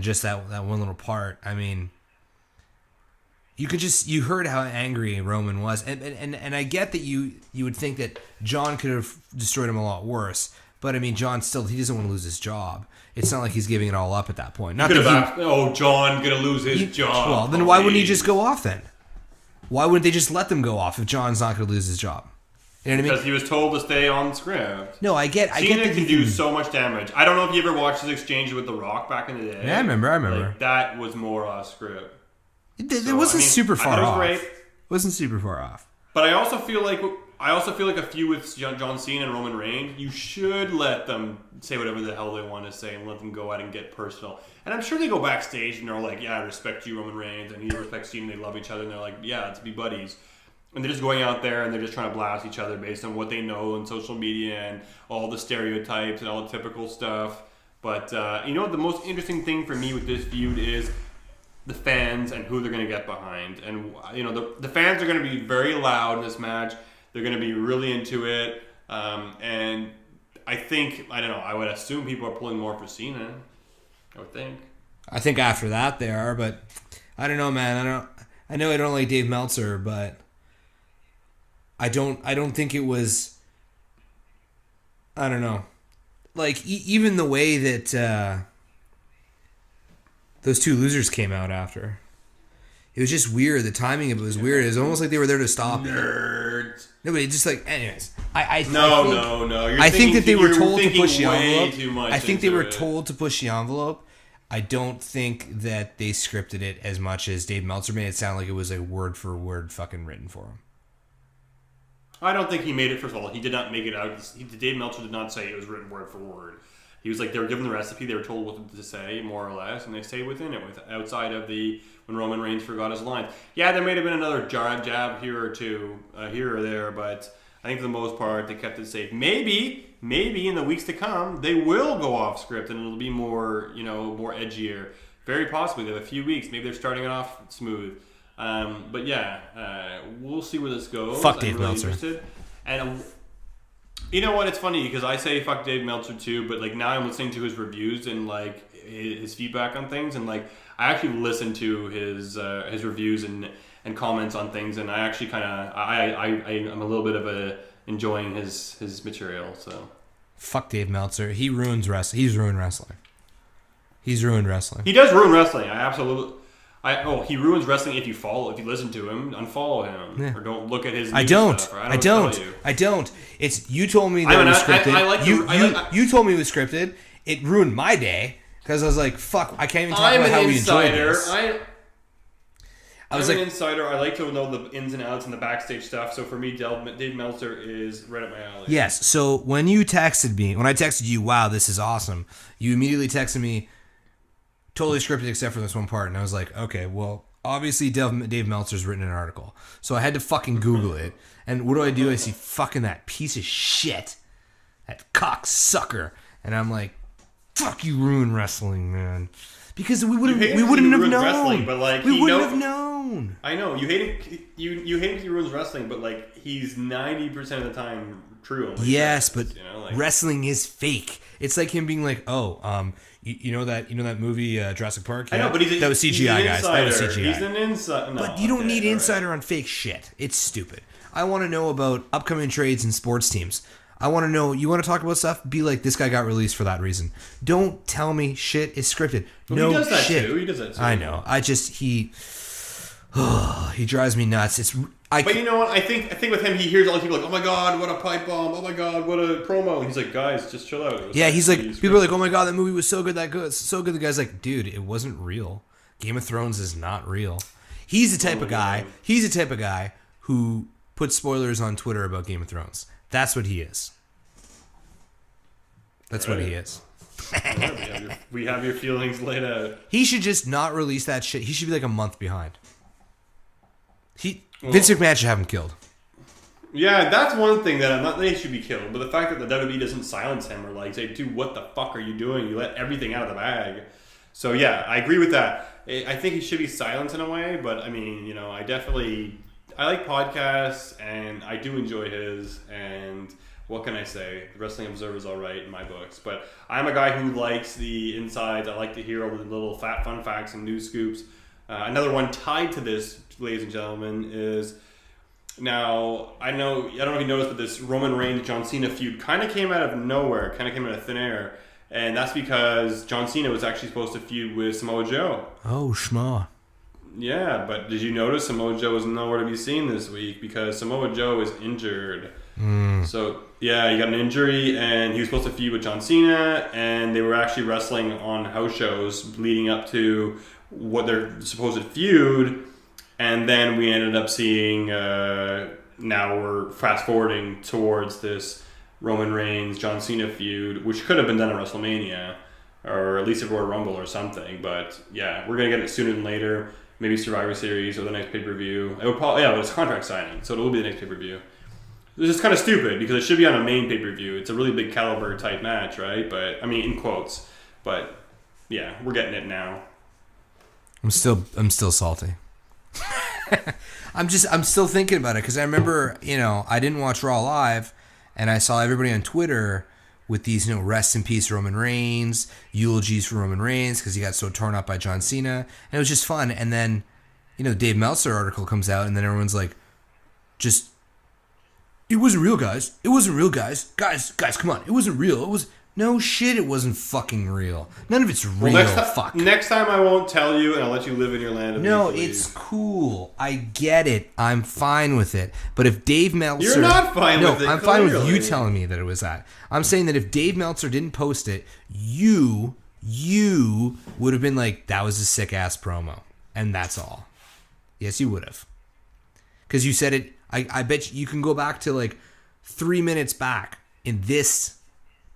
Speaker 1: just that one little part. I mean, you heard how angry Roman was, and I get that you would think that John could have destroyed him a lot worse. But I mean, John he doesn't want to lose his job. It's not like he's giving it all up at that point. Not that
Speaker 2: John gonna lose his job.
Speaker 1: Well, then why wouldn't he just go off then? Why wouldn't they just let them go off if John's not going to lose his job? You know what I mean?
Speaker 2: Because he was told to stay on script.
Speaker 1: No, I get.
Speaker 2: Cena can do so much damage. I don't know if you ever watched his exchange with The Rock back in the day.
Speaker 1: Yeah, I remember.
Speaker 2: Like, that was more off script.
Speaker 1: It wasn't super far off.
Speaker 2: Great.
Speaker 1: It wasn't super far off.
Speaker 2: But I also feel like a feud with John Cena and Roman Reigns, you should let them say whatever the hell they want to say and let them go out and get personal. And I'm sure they go backstage and they're like, yeah, I respect you, Roman Reigns, and you respect Cena, they love each other, and they're like, yeah, let's be buddies. And they're just going out there and they're just trying to blast each other based on what they know on social media and all the stereotypes and all the typical stuff. But, the most interesting thing for me with this feud is the fans and who they're going to get behind. And, the fans are going to be very loud in this match. They're going to be really into it. And I think, I don't know, I would assume people are pulling more for Cena. I would think.
Speaker 1: I think after that they are, but I don't know, man. I know I don't like Dave Meltzer, but I don't think it was. I don't know, like even the way that those two losers came out after. It was just weird. The timing of it was weird. It was almost like they were there to stop
Speaker 2: Nerds.
Speaker 1: No, but it just like, anyways.
Speaker 2: No.
Speaker 1: I think that they were told to push the envelope.
Speaker 2: Too much
Speaker 1: I think they were
Speaker 2: into it.
Speaker 1: told to push the envelope. I don't think that they scripted it as much as Dave Meltzer made it sound like it was a word for word fucking written for him.
Speaker 2: I don't think he made it. First of all, he did not make it out. Dave Meltzer did not say it was written word for word. He was like, they were given the recipe, they were told what to say, more or less, and they stayed within it, outside of when Roman Reigns forgot his lines. Yeah, there may have been another jab here or two, here or there, but I think for the most part, they kept it safe. Maybe in the weeks to come, they will go off script and it'll be more, more edgier. Very possibly. They have a few weeks. Maybe they're starting it off smooth. But yeah, we'll see where this goes.
Speaker 1: Fuck Dave Meltzer.
Speaker 2: Interested. And you know what? It's funny because I say fuck Dave Meltzer too, but like now I'm listening to his reviews and like his feedback on things, and like I actually listen to his reviews and comments on things, and I actually kind of I'm a little bit of enjoying his material. So
Speaker 1: fuck Dave Meltzer. He ruins wrestling. He's ruined wrestling. He's ruined wrestling.
Speaker 2: He does ruin wrestling. He ruins wrestling if you listen to him, unfollow him, or don't look at his stuff. I
Speaker 1: don't. It's you told me that it was scripted. You told me it was scripted. It ruined my day because I was like, "Fuck, I can't even talk about how we enjoyed this."
Speaker 2: I'm an insider. I like to know the ins and outs and the backstage stuff. So for me, Dave Meltzer is right up my alley.
Speaker 1: Yes. So when I texted you, "Wow, this is awesome," you immediately texted me, "Totally scripted except for this one part," and I was like, "Okay, well, obviously Dave Meltzer's written an article." So I had to fucking Google it, and what do? I see fucking that piece of shit, that cocksucker, and I'm like, "Fuck, you ruin wrestling, man." Because we wouldn't have known.
Speaker 2: Wrestling, but like
Speaker 1: we wouldn't have known.
Speaker 2: I know you hate him. You hate him because he ruins wrestling, but like he's 90% of the time true.
Speaker 1: Yes, but wrestling is fake. It's like him being like, "Oh, you know that movie Jurassic Park." Yeah?
Speaker 2: I know, but
Speaker 1: that was CGI, guys. That was CGI.
Speaker 2: He's an insider.
Speaker 1: But you don't need insider on fake shit. It's stupid. I want to know about upcoming trades and sports teams. I want to know, you want to talk about stuff? Be like, this guy got released for that reason. Don't tell me shit is scripted. No
Speaker 2: he does that
Speaker 1: shit.
Speaker 2: Too. He does that too.
Speaker 1: I know. He drives me nuts.
Speaker 2: But you know what? I think with him, he hears all the people like, "Oh my god, what a pipe bomb! Oh my god, what a promo!" And he's like, "Guys, just chill out."
Speaker 1: Yeah, he's like, people are like, "Oh my god, that movie was so good, so good." The guy's like, "Dude, it wasn't real. Game of Thrones is not real." He's the type of guy. He's the type of guy who puts spoilers on Twitter about Game of Thrones. That's what he is. That's what he is.
Speaker 2: We have your feelings laid out.
Speaker 1: He should just not release that shit. He should be like a month behind. Vince McMahon should have him killed.
Speaker 2: Yeah, that's one thing that I'm not. They should be killed, but the fact that the WWE doesn't silence him or like say, "Dude, what the fuck are you doing? You let everything out of the bag." So yeah, I agree with that. I think he should be silenced in a way, but I mean, I like podcasts and I do enjoy his. And what can I say? The Wrestling Observer's all right in my books, but I'm a guy who likes the insides. I like to hear all the little fun facts and news scoops. Another one tied to this, ladies and gentlemen, is now I don't know if you noticed, but this Roman Reigns John Cena feud kind of came out of nowhere, kind of came out of thin air, and that's because John Cena was actually supposed to feud with Samoa Joe.
Speaker 1: Oh, schma.
Speaker 2: Yeah, but did you notice Samoa Joe was nowhere to be seen this week because Samoa Joe is injured. So yeah, he got an injury, and he was supposed to feud with John Cena, and they were actually wrestling on house shows leading up to what their supposed feud, and then we ended up seeing. Now we're fast forwarding towards this Roman Reigns John Cena feud, which could have been done at WrestleMania, or at least at Royal Rumble or something. But yeah, we're gonna get it sooner than later. Maybe Survivor Series or the next pay-per-view. It would probably, but it's contract signing, so it will be the next pay-per-view. This is kind of stupid because it should be on a main pay-per-view. It's a really big caliber type match, right? But I mean, in quotes. But yeah, we're getting it now.
Speaker 1: I'm still salty. I'm still thinking about it because I remember, I didn't watch Raw live, and I saw everybody on Twitter with these, rest in peace Roman Reigns, eulogies for Roman Reigns because he got so torn up by John Cena. And it was just fun. And then, the Dave Meltzer article comes out, and then everyone's like, it wasn't real, guys. It wasn't real, guys. Guys, come on. It wasn't real. It was... No shit, it wasn't fucking real. None of it's real. Fuck.
Speaker 2: Next time I won't tell you, and I'll let you live in your land of
Speaker 1: No,
Speaker 2: make-believe.
Speaker 1: it's cool. I get it. I'm fine with it. But if Dave Meltzer...
Speaker 2: You're not fine with it,
Speaker 1: I'm fine with you
Speaker 2: clearly.
Speaker 1: telling me that it was that. I'm saying that if Dave Meltzer didn't post it, you would have been like, that was a sick-ass promo. And that's all. Yes, you would have. Because you said it... I bet you can go back to 3 minutes back in this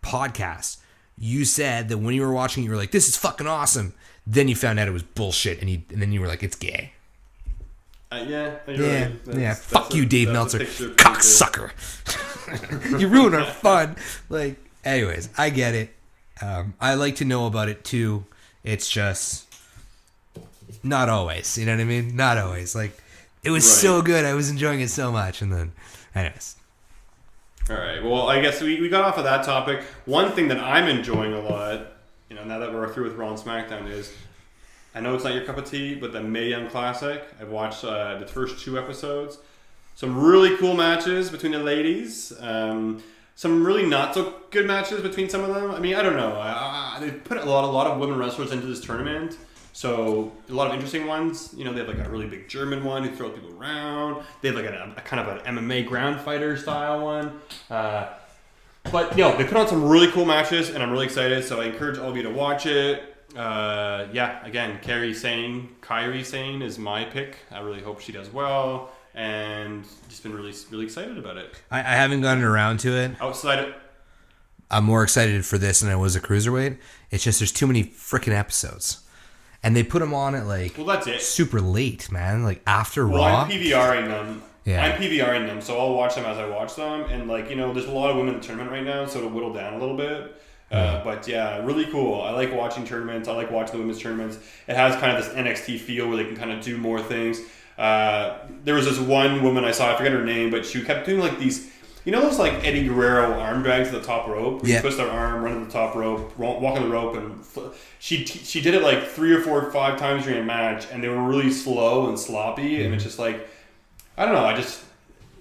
Speaker 1: podcast. You said that when you were watching it, you were like, this is fucking awesome. Then you found out it was bullshit, and then you were like, it's gay.
Speaker 2: Yeah. Right.
Speaker 1: Fuck you, Dave Meltzer. Cocksucker. You ruined our fun. Anyways, I get it. I like to know about it too. It's just not always. You know what I mean? Not always. It was so good. I was enjoying it so much. And then, anyways.
Speaker 2: All right. Well, I guess we got off of that topic. One thing that I'm enjoying a lot, now that we're through with Raw and SmackDown, is I know it's not your cup of tea, but the Mae Young Classic. I've watched the first 2 episodes. Some really cool matches between the ladies. Some really not so good matches between some of them. I mean, I don't know. They put a lot of women wrestlers into this tournament. So a lot of interesting ones. They have a really big German one who throws people around. They have a kind of an MMA ground fighter style one. But they put on some really cool matches, and I'm really excited. So I encourage all of you to watch it. Again, Kairi Sane is my pick. I really hope she does well, and just been really really excited about it.
Speaker 1: I haven't gotten around to it. I'm more excited for this than I was a Cruiserweight. It's just there's too many freaking episodes. And they put them on at
Speaker 2: that's it.
Speaker 1: Super late, man. After Raw.
Speaker 2: I'm PVRing them.
Speaker 1: Yeah.
Speaker 2: I'm PVRing them, so I'll watch them as I watch them. And there's a lot of women in the tournament right now, so it'll whittle down a little bit. But yeah, really cool. I like watching tournaments. I like watching the women's tournaments. It has kind of this NXT feel where they can kind of do more things. There was this one woman I saw, I forget her name, but she kept doing these, those Eddie Guerrero arm drags to the top rope? Where you twist their arm, run to the top rope, walk on the rope, and she did it 3 or 4 or 5 times during a match, and they were really slow and sloppy, and it's just I don't know,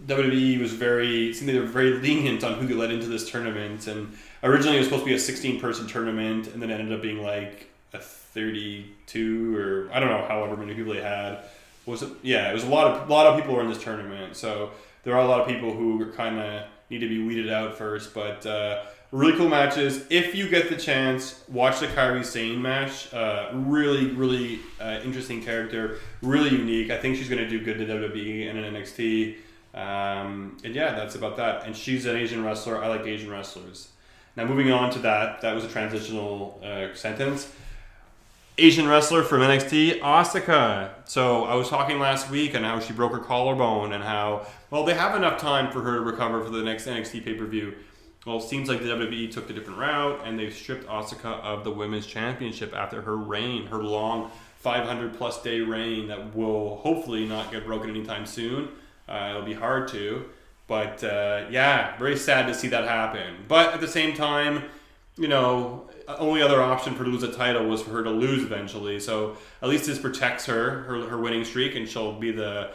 Speaker 2: WWE seemed they were very lenient on who they let into this tournament, and originally it was supposed to be a 16-person tournament, and then it ended up being a 32 or I don't know, however many people they had. It was a lot of people were in this tournament, so there are a lot of people who kind of need to be weeded out first, but really cool matches. If you get the chance, watch the Kairi Sane match. Really, really interesting character. Really unique. I think she's going to do good to WWE and in NXT. And that's about that. And she's an Asian wrestler. I like Asian wrestlers. Now, moving on to that was a transitional sentence. Asian wrestler from NXT, Asuka. So I was talking last week on how she broke her collarbone and how, they have enough time for her to recover for the next NXT pay-per-view. Well, it seems like the WWE took a different route, and they've stripped Asuka of the Women's Championship after her reign, her long 500-plus day reign that will hopefully not get broken anytime soon. It'll be hard to. But, very sad to see that happen. But at the same time, only other option for her to lose a title was for her to lose eventually. So at least this protects her winning streak, and she'll be the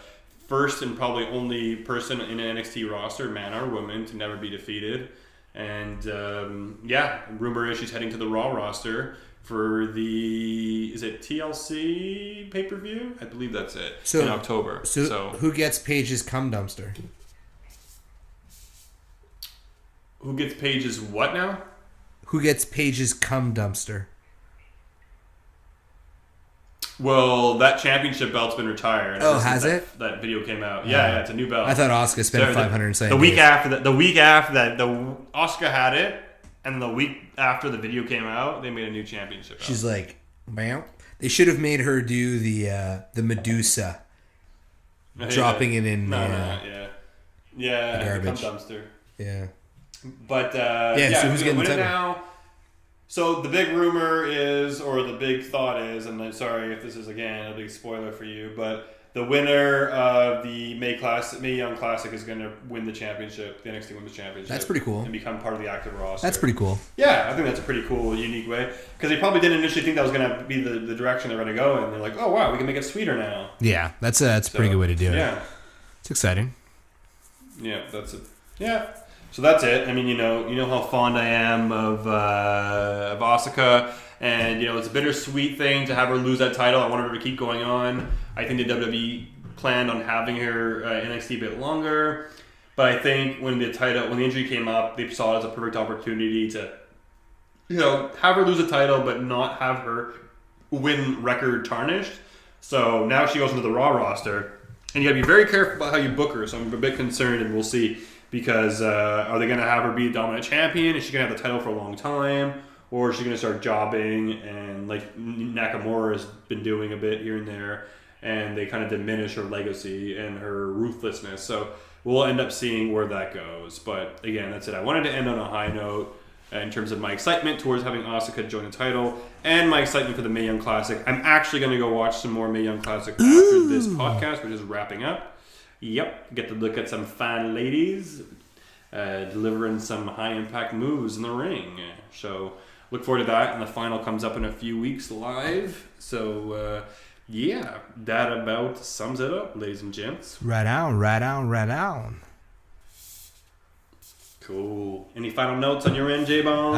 Speaker 2: first and probably only person in an NXT roster, man or woman, to never be defeated. And rumor is she's heading to the Raw roster for is it TLC pay-per-view? I believe that's it, in October.
Speaker 1: So who gets Paige's cum dumpster?
Speaker 2: Who gets Paige's what now?
Speaker 1: Who gets Paige's cum dumpster?
Speaker 2: Well, that championship belt's been retired.
Speaker 1: Oh, has it?
Speaker 2: That video came out. Yeah, it's a new belt.
Speaker 1: I thought Asuka spent 570
Speaker 2: The week after that, Asuka had it, and the week after the video came out, they made a new championship belt.
Speaker 1: She's like, wow. They should have made her do the Medusa, dropping it in
Speaker 2: the garbage dumpster.
Speaker 1: Yeah.
Speaker 2: But
Speaker 1: so who's getting the title
Speaker 2: now? So the big rumor is, or the big thought is, and I'm sorry if this is again a big spoiler for you, but the winner of the Mae Young Classic is going to win the championship, the NXT Women's Championship.
Speaker 1: That's pretty cool.
Speaker 2: And become part of the active roster.
Speaker 1: That's pretty cool.
Speaker 2: Yeah, I think that's a pretty cool, unique way. Because they probably didn't initially think that was going to be the direction they're going to go, and they're like, oh wow, we can make it sweeter now.
Speaker 1: Yeah, that's a pretty good way to do it.
Speaker 2: Yeah.
Speaker 1: It's exciting.
Speaker 2: Yeah, that's it. Yeah. So that's it. I mean, you know how fond I am of Asuka, and it's a bittersweet thing to have her lose that title. I wanted her to keep going on. I think the WWE planned on having her NXT a bit longer, but I think when the injury came up, they saw it as a perfect opportunity to, have her lose a title, but not have her win record tarnished. So now she goes into the Raw roster, and you got to be very careful about how you book her. So I'm a bit concerned, and we'll see. Because are they going to have her be a dominant champion? Is she going to have the title for a long time? Or is she going to start jobbing and like Nakamura has been doing a bit here and there, and they kind of diminish her legacy and her ruthlessness? So we'll end up seeing where that goes. But again, that's it. I wanted to end on a high note in terms of my excitement towards having Asuka join the title and my excitement for the Mae Young Classic. I'm actually going to go watch some more Mae Young Classic after this podcast, which is wrapping up. Yep, get to look at some fine ladies delivering some high-impact moves in the ring. So look forward to that, and the final comes up in a few weeks live. So, that about sums it up, ladies and gents.
Speaker 1: Right on.
Speaker 2: Cool. Any final notes on your end, J-Bone?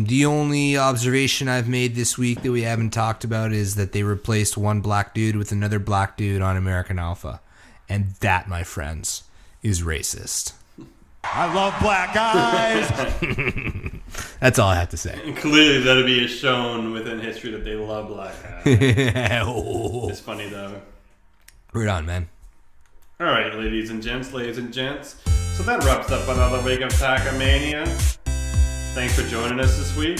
Speaker 1: The only observation I've made this week that we haven't talked about is that they replaced one black dude with another black dude on American Alpha. And that, my friends, is racist.
Speaker 3: I love black guys.
Speaker 1: That's all I have to say.
Speaker 2: And clearly that'll be shown within history that they love black guys. It's funny, though.
Speaker 1: Right on, man.
Speaker 2: All right, ladies and gents. So that wraps up another week of Tacomania. Thanks for joining us this week.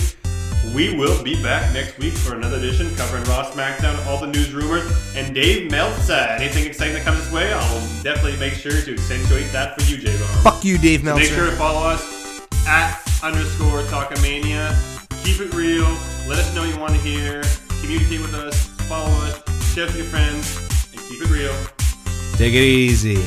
Speaker 2: We will be back next week for another edition covering Raw, SmackDown, all the news rumors, and Dave Meltzer. Anything exciting that comes his way, I'll definitely make sure to accentuate that for you, J-Bone.
Speaker 1: Fuck you, Dave Meltzer.
Speaker 2: Make sure to follow us @_Talkamania. Keep it real. Let us know what you want to hear. Communicate with us. Follow us. Share with your friends. And keep it real.
Speaker 1: Take it easy.